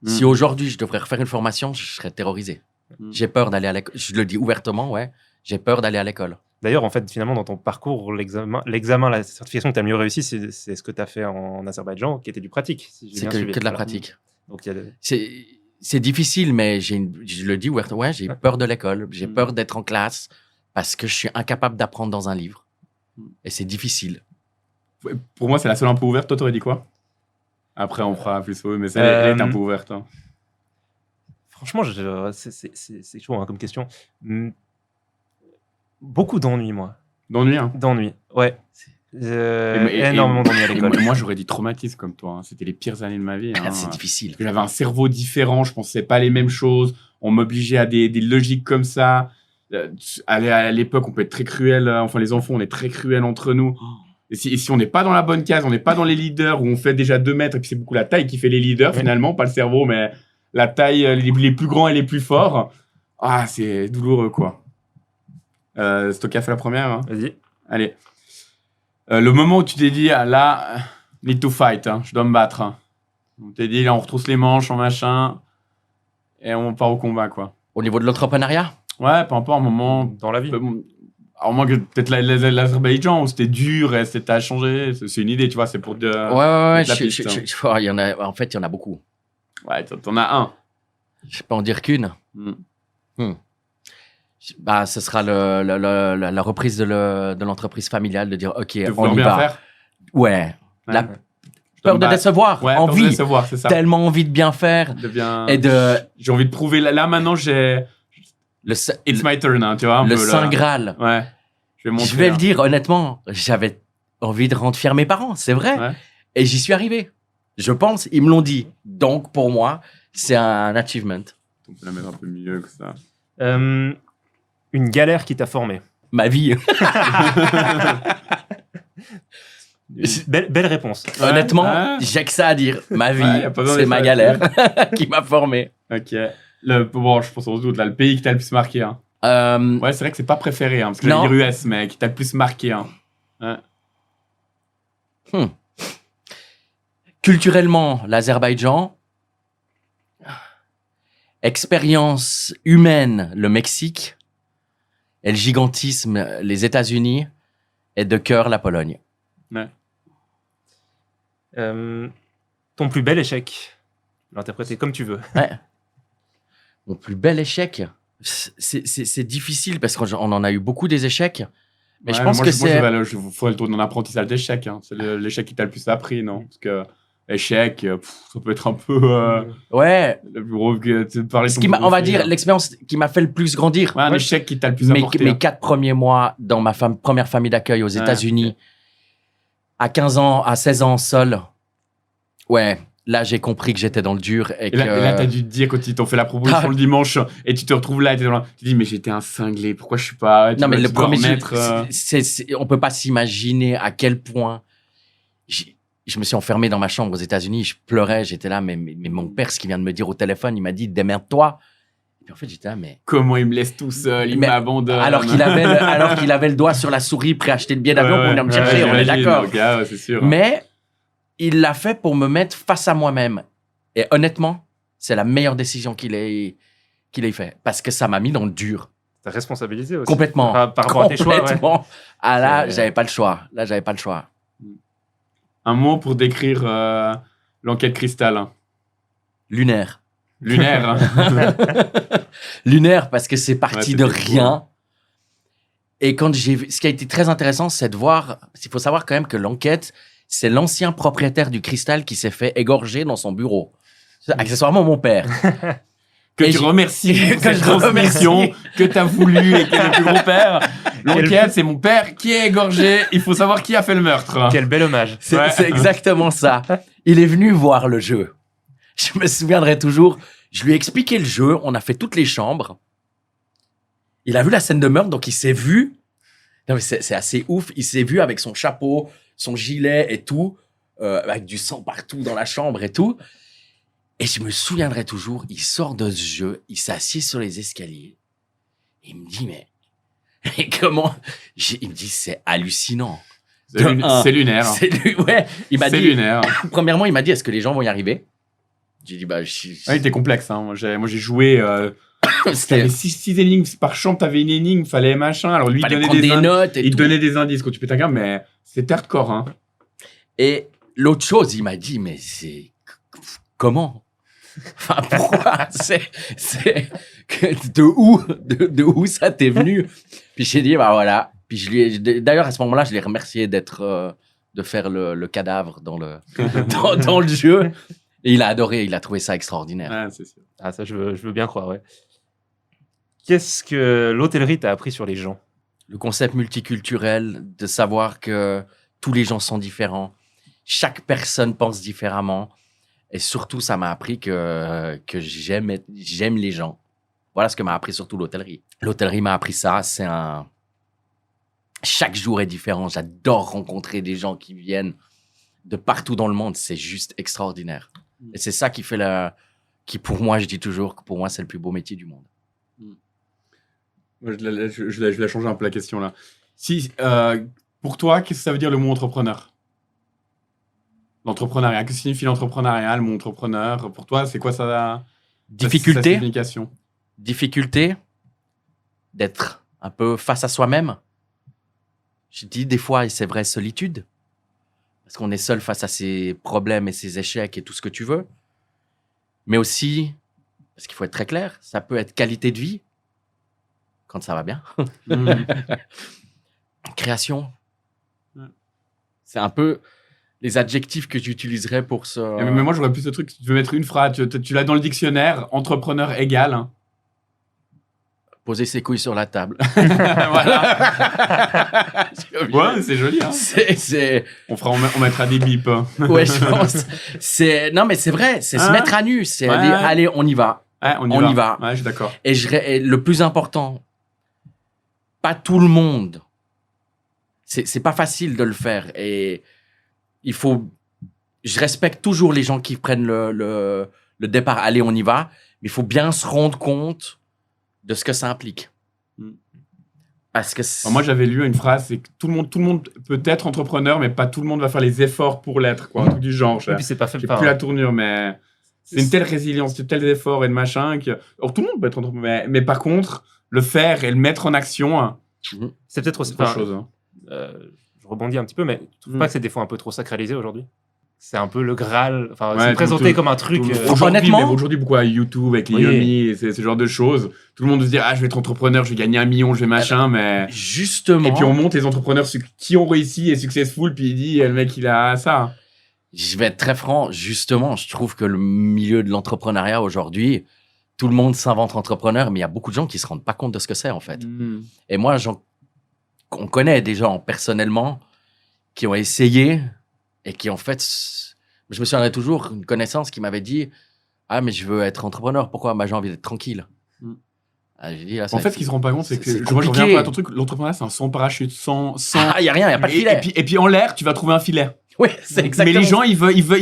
Si Mm. aujourd'hui je devrais refaire une formation, je serais terrorisé. J'ai peur d'aller à l'école. Je le dis ouvertement, ouais. J'ai peur d'aller à l'école. D'ailleurs, en fait, finalement, dans ton parcours, l'examen, la certification que tu as le mieux réussi, c'est ce que tu as fait en Azerbaïdjan, qui était du pratique. Si j'ai C'est bien que suivi. de la Voilà. pratique. Donc, il y a des- C'est difficile, mais je le dis ouvertement, ouais, j'ai peur de l'école. J'ai peur d'être en classe parce que je suis incapable d'apprendre dans un livre. Et c'est difficile. Pour moi, c'est la seule un peu ouverte. Toi, t'aurais dit quoi? Après, on fera plus haut, mais elle est un peu ouverte. Hein. Franchement, c'est chaud hein, comme question. Beaucoup d'ennuis, moi. D'ennui, hein. D'ennuis, ouais. Et Énormément d'ennuis à l'école. Moi, j'aurais dit traumatisme comme toi. Hein. C'était les pires années de ma vie. Hein. C'est difficile. J'avais un cerveau différent, je pensais pas les mêmes choses. On m'obligeait à des logiques comme ça. À l'époque, on peut être très cruel. Enfin, les enfants, on est très cruel entre nous. Et si on n'est pas dans la bonne case, on n'est pas dans les leaders où on fait déjà 2 mètres, et puis c'est beaucoup la taille qui fait les leaders finalement, pas le cerveau, mais la taille, les plus grands et les plus forts. Ah, c'est douloureux, quoi. C'est toi qui as fait la première, hein. Vas-y. Allez. Le moment où tu t'es dit, ah, là, need to fight, hein, je dois me battre. Hein. On t'est dit, là, on retrousse les manches, en machin, et on part au combat, quoi. Au niveau de l'entrepreneuriat? Ouais, peu importe, un moment. Dans la vie. Alors, moi, peut-être l'Azerbaïdjan, où c'était dur et c'était à changer. C'est une idée, tu vois, c'est pour. Ouais. la piste, hein. Il y en a, en fait, il y en a beaucoup. Ouais, t'en as un. Je peux en dire qu'une. Bah, ce sera la reprise de l'entreprise familiale, de dire, OK, De on vouloir y bien va. faire. Ouais. La Je dois peur me de battre. décevoir, Ouais, peur de envie. décevoir, c'est ça. Tellement envie de bien faire. Et de. J'ai envie de prouver. Là, maintenant, j'ai. It's my turn, hein, tu vois. Le Saint Graal. Ouais. Je vais le dire honnêtement, j'avais envie de rendre fiers mes parents, c'est vrai. Ouais. Et j'y suis arrivé. Je pense, ils me l'ont dit. Donc, pour moi, c'est un achievement. On peut la mettre un peu mieux que ça. Une galère qui t'a formé. Ma vie. Belle réponse. Honnêtement, j'ai que ça à dire. Ma vie, y a pas besoin c'est d'être ma ça. galère qui m'a formé. Ok. Bon, je pense sans doute, là, le pays qui t'a le plus marqué. Hein. Ouais, c'est vrai que c'est pas préféré, hein, parce que Non. j'allais dire US, mais qui t'a le plus marqué. Hein. Ouais. Culturellement, l'Azerbaïdjan. Expérience humaine, le Mexique. Et le gigantisme, les États-Unis. Et de cœur, la Pologne. Ouais. Ton plus bel échec. L'interpréter comme tu veux. Ouais. Mon plus bel échec, c'est difficile parce qu'on en a eu beaucoup des échecs. Mais je pense que c'est. Je ferais le tour d'un apprentissage d'échec. Hein. C'est l'échec qui t'a le plus appris, non? Parce que échec, ça peut être un peu. Ouais. Le plus gros que tu parlais de Ce ton qui plus m'a, gros on va failure. dire, l'expérience qui m'a fait le plus grandir. Ouais, un échec qui t'a le plus Mes apporté. 4 premiers mois dans ma première famille d'accueil aux États-Unis, à 15 ans, à 16 ans, seul. Ouais. Là, j'ai compris que j'étais dans le dur. Et là, t'as dû te dire, quand ils t'ont fait la proposition le dimanche, et tu te retrouves là, et tu te dis, mais j'étais un cinglé, pourquoi je suis pas. Non, mais le premier jour, remettre, on peut pas s'imaginer à quel point je me suis enfermé dans ma chambre aux États-Unis, je pleurais, j'étais là, mais mon père, ce qu'il vient de me dire au téléphone, il m'a dit, démerde-toi. Et puis en fait, j'étais là, mais. Comment il me laisse tout seul, il m'abandonne. Alors qu'il avait le doigt sur la souris, prêt à acheter le billet d'avion pour venir me chercher, on est d'accord. Ouais, c'est sûr. Mais il l'a fait pour me mettre face à moi-même. Et honnêtement, c'est la meilleure décision qu'il ait fait. Parce que ça m'a mis dans le dur. T'as responsabilisé aussi. Complètement. Par rapport à tes choix, ouais. Complètement. Ah là, j'avais pas le choix. Un mot pour décrire l'enquête Cristal. Hein. Lunaire. Lunaire. Hein. Lunaire, parce que c'est parti de rien. Cool. Et quand ce qui a été très intéressant, c'est de voir. Il faut savoir quand même que l'enquête, c'est l'ancien propriétaire du Cristal qui s'est fait égorger dans son bureau. C'est accessoirement mon père. Que tu remercies pour cette transmission que tu as voulu et qui est le plus gros père. L'enquête, c'est mon père qui est égorgé. Il faut savoir qui a fait le meurtre. Quel bel hommage. C'est exactement ça. Il est venu voir le jeu. Je me souviendrai toujours. Je lui ai expliqué le jeu. On a fait toutes les chambres. Il a vu la scène de meurtre, donc il s'est vu. Non, mais c'est assez ouf. Il s'est vu avec son chapeau, son gilet et tout, avec du sang partout dans la chambre et tout. Et je me souviendrai toujours, il sort de ce jeu, il s'assied sur les escaliers. Il me dit, mais comment? Il me dit, c'est hallucinant. C'est lunaire. Ouais, il m'a dit. C'est lunaire. Premièrement, il m'a dit, est-ce que les gens vont y arriver? J'ai dit, bah, il était complexe. Hein. Moi, j'ai joué. T'avais 6 énigmes par chambre, t'avais une énigme, fallait machin. Alors lui, il donnait des notes. Il donnait des indices quand tu pètes un câble, mais c'était hardcore. Hein. Et l'autre chose, il m'a dit, mais c'est comment? Enfin, pourquoi? De où ça t'est venu? Puis j'ai dit, bah voilà. Puis d'ailleurs, à ce moment-là, je l'ai remercié de faire le cadavre dans le jeu. Et il a adoré, il a trouvé ça extraordinaire. Ouais, c'est sûr. Ah, ça, je veux bien croire, ouais. Qu'est-ce que l'hôtellerie t'a appris sur les gens? Le concept multiculturel, de savoir que tous les gens sont différents, chaque personne pense différemment. Et surtout, ça m'a appris que j'aime les gens. Voilà ce que m'a appris surtout l'hôtellerie. L'hôtellerie m'a appris ça. Chaque jour est différent. J'adore rencontrer des gens qui viennent de partout dans le monde. C'est juste extraordinaire. Et c'est ça qui qui pour moi, je dis toujours que pour moi, c'est le plus beau métier du monde. Moi, je vais changer un peu la question là. Pour toi, qu'est-ce que ça veut dire le mot entrepreneur? L'entrepreneuriat, que signifie l'entrepreneuriat, le mot entrepreneur? Pour toi, c'est quoi sa signification? Difficulté d'être un peu face à soi-même. Je dis des fois, et c'est vrai, solitude. Parce qu'on est seul face à ses problèmes et ses échecs et tout ce que tu veux. Mais aussi, parce qu'il faut être très clair, ça peut être qualité de vie, quand ça va bien. Création. C'est un peu les adjectifs que j'utiliserais pour ça. Mais moi, j'aurais plus ce truc. Tu veux mettre une phrase, tu l'as dans le dictionnaire, entrepreneur égal. Hein. Poser ses couilles sur la table. Voilà. Ouais, c'est joli. Hein. On mettra des bips. Hein. Ouais, je pense. Non, mais c'est vrai. C'est se mettre à nu. C'est allez, on y va. Ouais, on y va. Ouais, je suis d'accord. Et le plus important, pas tout le monde. C'est pas facile de le faire. Et il faut. Je respecte toujours les gens qui prennent le départ. Allez, on y va. Mais il faut bien se rendre compte de ce que ça implique. Parce que moi, j'avais lu une phrase, c'est que tout le monde peut être entrepreneur, mais pas tout le monde va faire les efforts pour l'être, quoi. Un truc du genre. Et puis c'est pas fait j'ai plus la tournure, mais c'est une telle résilience, tels efforts et de machin que. Alors, tout le monde peut être entrepreneur, mais par contre, le faire et le mettre en action, c'est peut-être aussi. Autre chose. Hein. Je rebondis un petit peu, mais tu trouves pas que c'est des fois un peu trop sacralisé aujourd'hui? C'est un peu le Graal. Enfin, c'est présenté comme un truc. Honnêtement, aujourd'hui, beaucoup à YouTube, avec les Yomi, et ce genre de choses. Tout le monde se dit, je vais être entrepreneur, je vais gagner 1 million, je vais machin, mais. Justement. Et puis on monte les entrepreneurs qui ont réussi et successful, puis il dit, le mec, il a ça. Je vais être très franc. Justement, je trouve que le milieu de l'entrepreneuriat aujourd'hui, tout le monde s'invente entrepreneur, mais il y a beaucoup de gens qui se rendent pas compte de ce que c'est, en fait. Et moi, on connaît des gens personnellement qui ont essayé. Et qui, en fait, je me souviendrai toujours une connaissance qui m'avait dit mais je veux être entrepreneur. Pourquoi? J'ai envie d'être tranquille. J'ai dit, en fait, ce qu'ils se rendent pas compte, c'est que je reviens un peu à ton truc. L'entrepreneuriat, c'est un sans parachute, sans. Il y a rien, il y a pas de filet. Et puis en l'air, tu vas trouver un filet. Oui, c'est exactement. Mais les gens, ils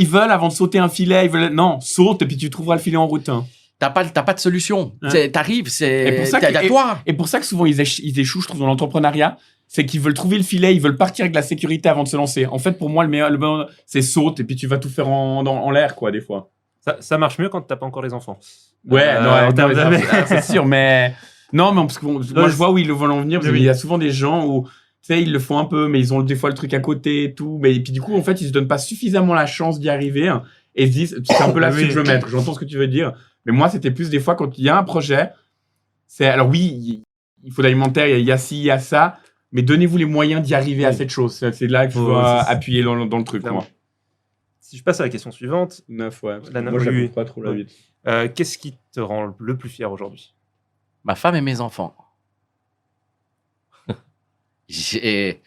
veulent avant de sauter un filet, non, saute et puis tu trouveras le filet en route. Hein. T'as pas de solution. T'arrives, c'est à toi. Et pour ça que souvent ils échouent, je trouve, dans l'entrepreneuriat. C'est qu'ils veulent trouver le filet, ils veulent partir avec la sécurité avant de se lancer. En fait, pour moi, le meilleur, c'est saute et puis tu vas tout faire en l'air, quoi, des fois. Ça marche mieux quand t'as pas encore les enfants. Ouais, c'est sûr, mais non, mais parce que moi, je vois où ils veulent en venir. Parce qu'il y a souvent des gens où, tu sais, ils le font un peu, mais ils ont des fois le truc à côté et tout. Et puis du coup, en fait, ils se donnent pas suffisamment la chance d'y arriver et se disent, c'est un peu là-dessus que je veux mettre. J'entends ce que tu veux dire, mais moi, c'était plus des fois quand il y a un projet. Alors oui, il faut l'alimentaire, il y a ci, il y a ça. Mais donnez-vous les moyens d'y arriver à cette chose. C'est là que je dois appuyer dans le truc, moi. Si je passe à la question suivante. 9, ouais. Moi, j'appuie pas trop la 8. Qu'est-ce qui te rend le plus fier aujourd'hui? Ma femme et mes enfants. Et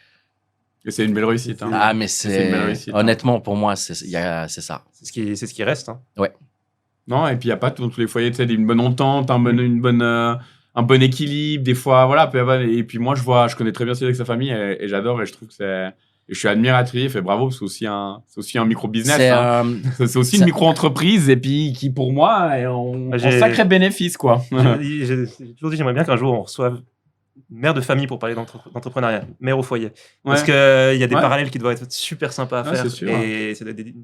c'est une belle réussite. Hein. Mais c'est une belle réussite. Honnêtement, pour moi, c'est ça. C'est ce qui reste. Hein. Ouais. Non, et puis il n'y a pas dans tous les foyers, tu sais, une bonne entente, un bon équilibre, des fois, voilà. Et puis moi, je connais très bien celui avec sa famille et j'adore et je trouve que c'est. Et je suis admiratif et bravo, c'est aussi un micro-business. C'est aussi une micro-entreprise et puis qui, pour moi, est en sacré bénéfice, quoi. J'ai toujours dit, j'aimerais bien qu'un jour on reçoive une mère de famille pour parler d'entrepreneuriat, mère au foyer. Parce qu'il y a des parallèles qui doivent être super sympas à faire. Sûr, et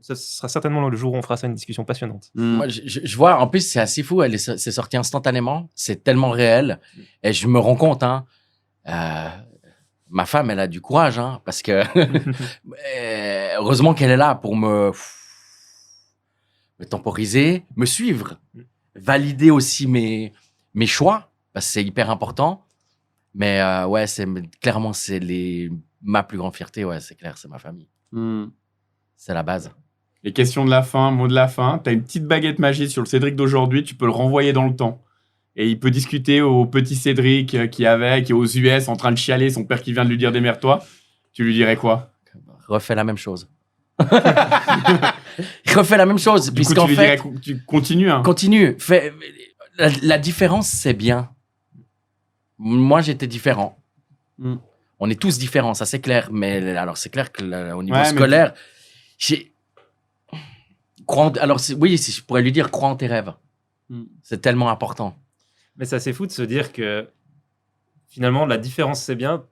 ce sera certainement le jour où on fera ça une discussion passionnante. Moi, je vois, en plus, c'est assez fou. C'est sorti instantanément. C'est tellement réel. Et je me rends compte, ma femme, elle a du courage, parce que heureusement qu'elle est là pour me temporiser, me suivre, valider aussi mes choix, parce que c'est hyper important. Mais clairement, c'est ma plus grande fierté, c'est clair, c'est ma famille. C'est la base. Les questions de la fin, mots de la fin. Tu as une petite baguette magique sur le Cédric d'aujourd'hui, tu peux le renvoyer dans le temps. Et il peut discuter au petit Cédric qui est aux US en train de chialer, son père qui vient de lui dire démerde-toi. Tu lui dirais quoi? Refais la même chose. Refais la même chose. Du coup, Puisqu'en fait, tu continues. Hein. continue. La différence, c'est bien. Moi, j'étais différent. On est tous différents, ça c'est clair. Mais alors, c'est clair qu'au niveau scolaire, oui, si je pourrais lui dire, crois en tes rêves. C'est tellement important. Mais c'est assez fou de se dire que finalement, la différence, c'est bien.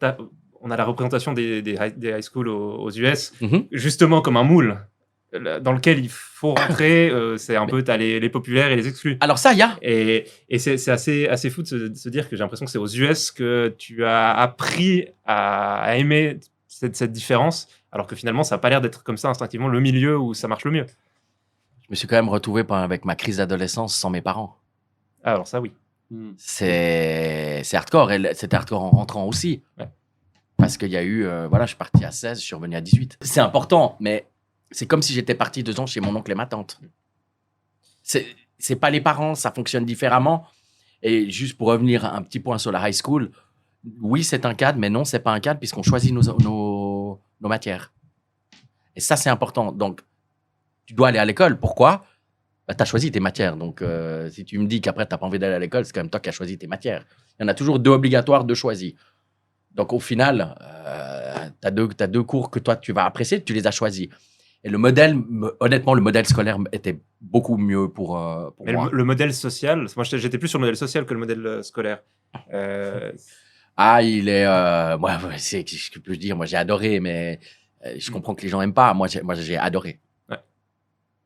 On a la représentation des high school aux US, justement comme un moule dans lequel il faut rentrer. C'est un peu, t'as les populaires et les exclus. Alors ça, il y a. Et c'est assez fou de se dire que j'ai l'impression que c'est aux US que tu as appris à aimer cette différence, alors que finalement, ça n'a pas l'air d'être comme ça instinctivement le milieu où ça marche le mieux. Je me suis quand même retrouvé avec ma crise d'adolescence sans mes parents. Ah, alors ça, oui. C'est hardcore. Et c'était hardcore en rentrant aussi. Ouais. Parce qu'il y a eu... je suis parti à 16, je suis revenu à 18. C'est important, mais c'est comme si j'étais parti 2 ans chez mon oncle et ma tante. C'est pas les parents, ça fonctionne différemment. Et juste pour revenir un petit point sur la high school, oui, c'est un cadre, mais non, c'est pas un cadre puisqu'on choisit nos matières. Et ça, c'est important. Donc, tu dois aller à l'école. Pourquoi? Tu as choisi tes matières. Donc, si tu me dis qu'après, tu n'as pas envie d'aller à l'école, c'est quand même toi qui as choisi tes matières. Il y en a toujours 2 obligatoires, 2 choisis. Donc, au final, tu as 2 cours que toi, tu vas apprécier, tu les as choisis. Et le modèle, honnêtement, le modèle scolaire était beaucoup mieux pour moi. Le modèle social, moi, j'étais plus sur le modèle social que le modèle scolaire. Il est... c'est ce que je peux dire. Moi, j'ai adoré, mais je comprends que les gens n'aiment pas. Moi, j'ai adoré. Ouais.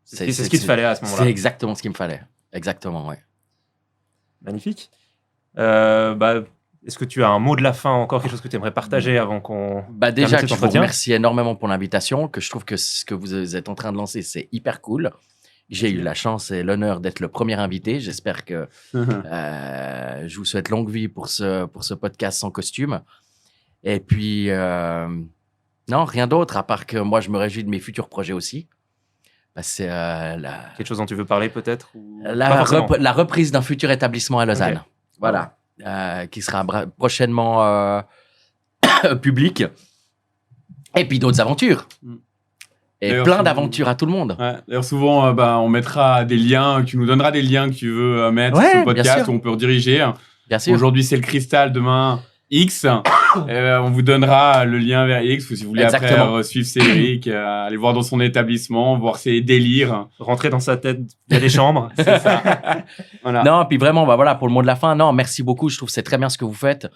C'est ce qu'il te fallait à ce moment-là. C'est exactement ce qu'il me fallait. Exactement, ouais. Magnifique. Est-ce que tu as un mot de la fin, encore quelque chose que tu aimerais partager avant qu'on... Déjà, je vous remercie énormément pour l'invitation, que je trouve que ce que vous êtes en train de lancer, c'est hyper cool. J'ai eu la chance et l'honneur d'être le premier invité. J'espère que je vous souhaite longue vie pour ce podcast sans costume. Et puis, non, rien d'autre, à part que moi, je me réjouis de mes futurs projets aussi. C'est quelque chose dont tu veux parler peut-être ou... la reprise d'un futur établissement à Lausanne. Okay. Voilà. Qui sera prochainement public. Et puis d'autres aventures. Et plein d'aventures à tout le monde. Ouais. D'ailleurs, souvent, on mettra des liens, tu nous donneras des liens que tu veux mettre sur le podcast où on peut rediriger. Bien sûr. Aujourd'hui, c'est le cristal, demain, X. On vous donnera le lien vers X, ou si vous voulez après suivre Cédric, aller voir dans son établissement, voir ses délires. Rentrer dans sa tête via les chambres. C'est ça. Voilà. Non, puis vraiment, voilà, pour le mot de la fin, non, merci beaucoup. Je trouve que c'est très bien ce que vous faites.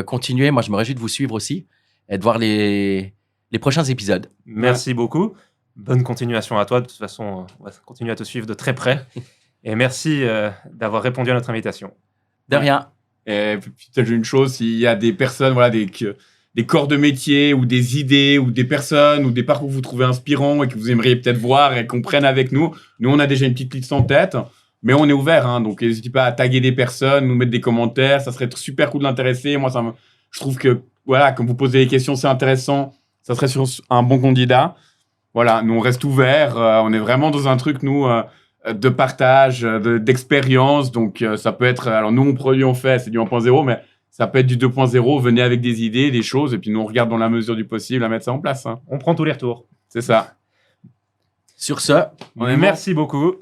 Continuez. Moi, je me réjouis de vous suivre aussi et de voir les prochains épisodes. Merci beaucoup. Bonne continuation à toi. De toute façon, on va continuer à te suivre de très près. Et merci d'avoir répondu à notre invitation. De rien. Et peut-être une chose, s'il y a des personnes, des corps de métier ou des idées ou des personnes ou des parcours que vous trouvez inspirants et que vous aimeriez peut-être voir et qu'on prenne avec nous, on a déjà une petite liste en tête, mais on est ouvert, hein, donc n'hésitez pas à taguer des personnes, nous mettre des commentaires, ça serait super cool de l'intéresser. Moi, je trouve que, comme vous posez des questions, c'est intéressant, ça serait sur un bon candidat. Voilà, nous on reste ouverts, on est vraiment dans un truc, nous... de partage, d'expérience. Donc, ça peut être... Alors, nous, on fait, c'est du 1.0, mais ça peut être du 2.0. Venez avec des idées, des choses, et puis nous, on regarde dans la mesure du possible à mettre ça en place. Hein. On prend tous les retours. C'est ça. Sur ce, merci beaucoup.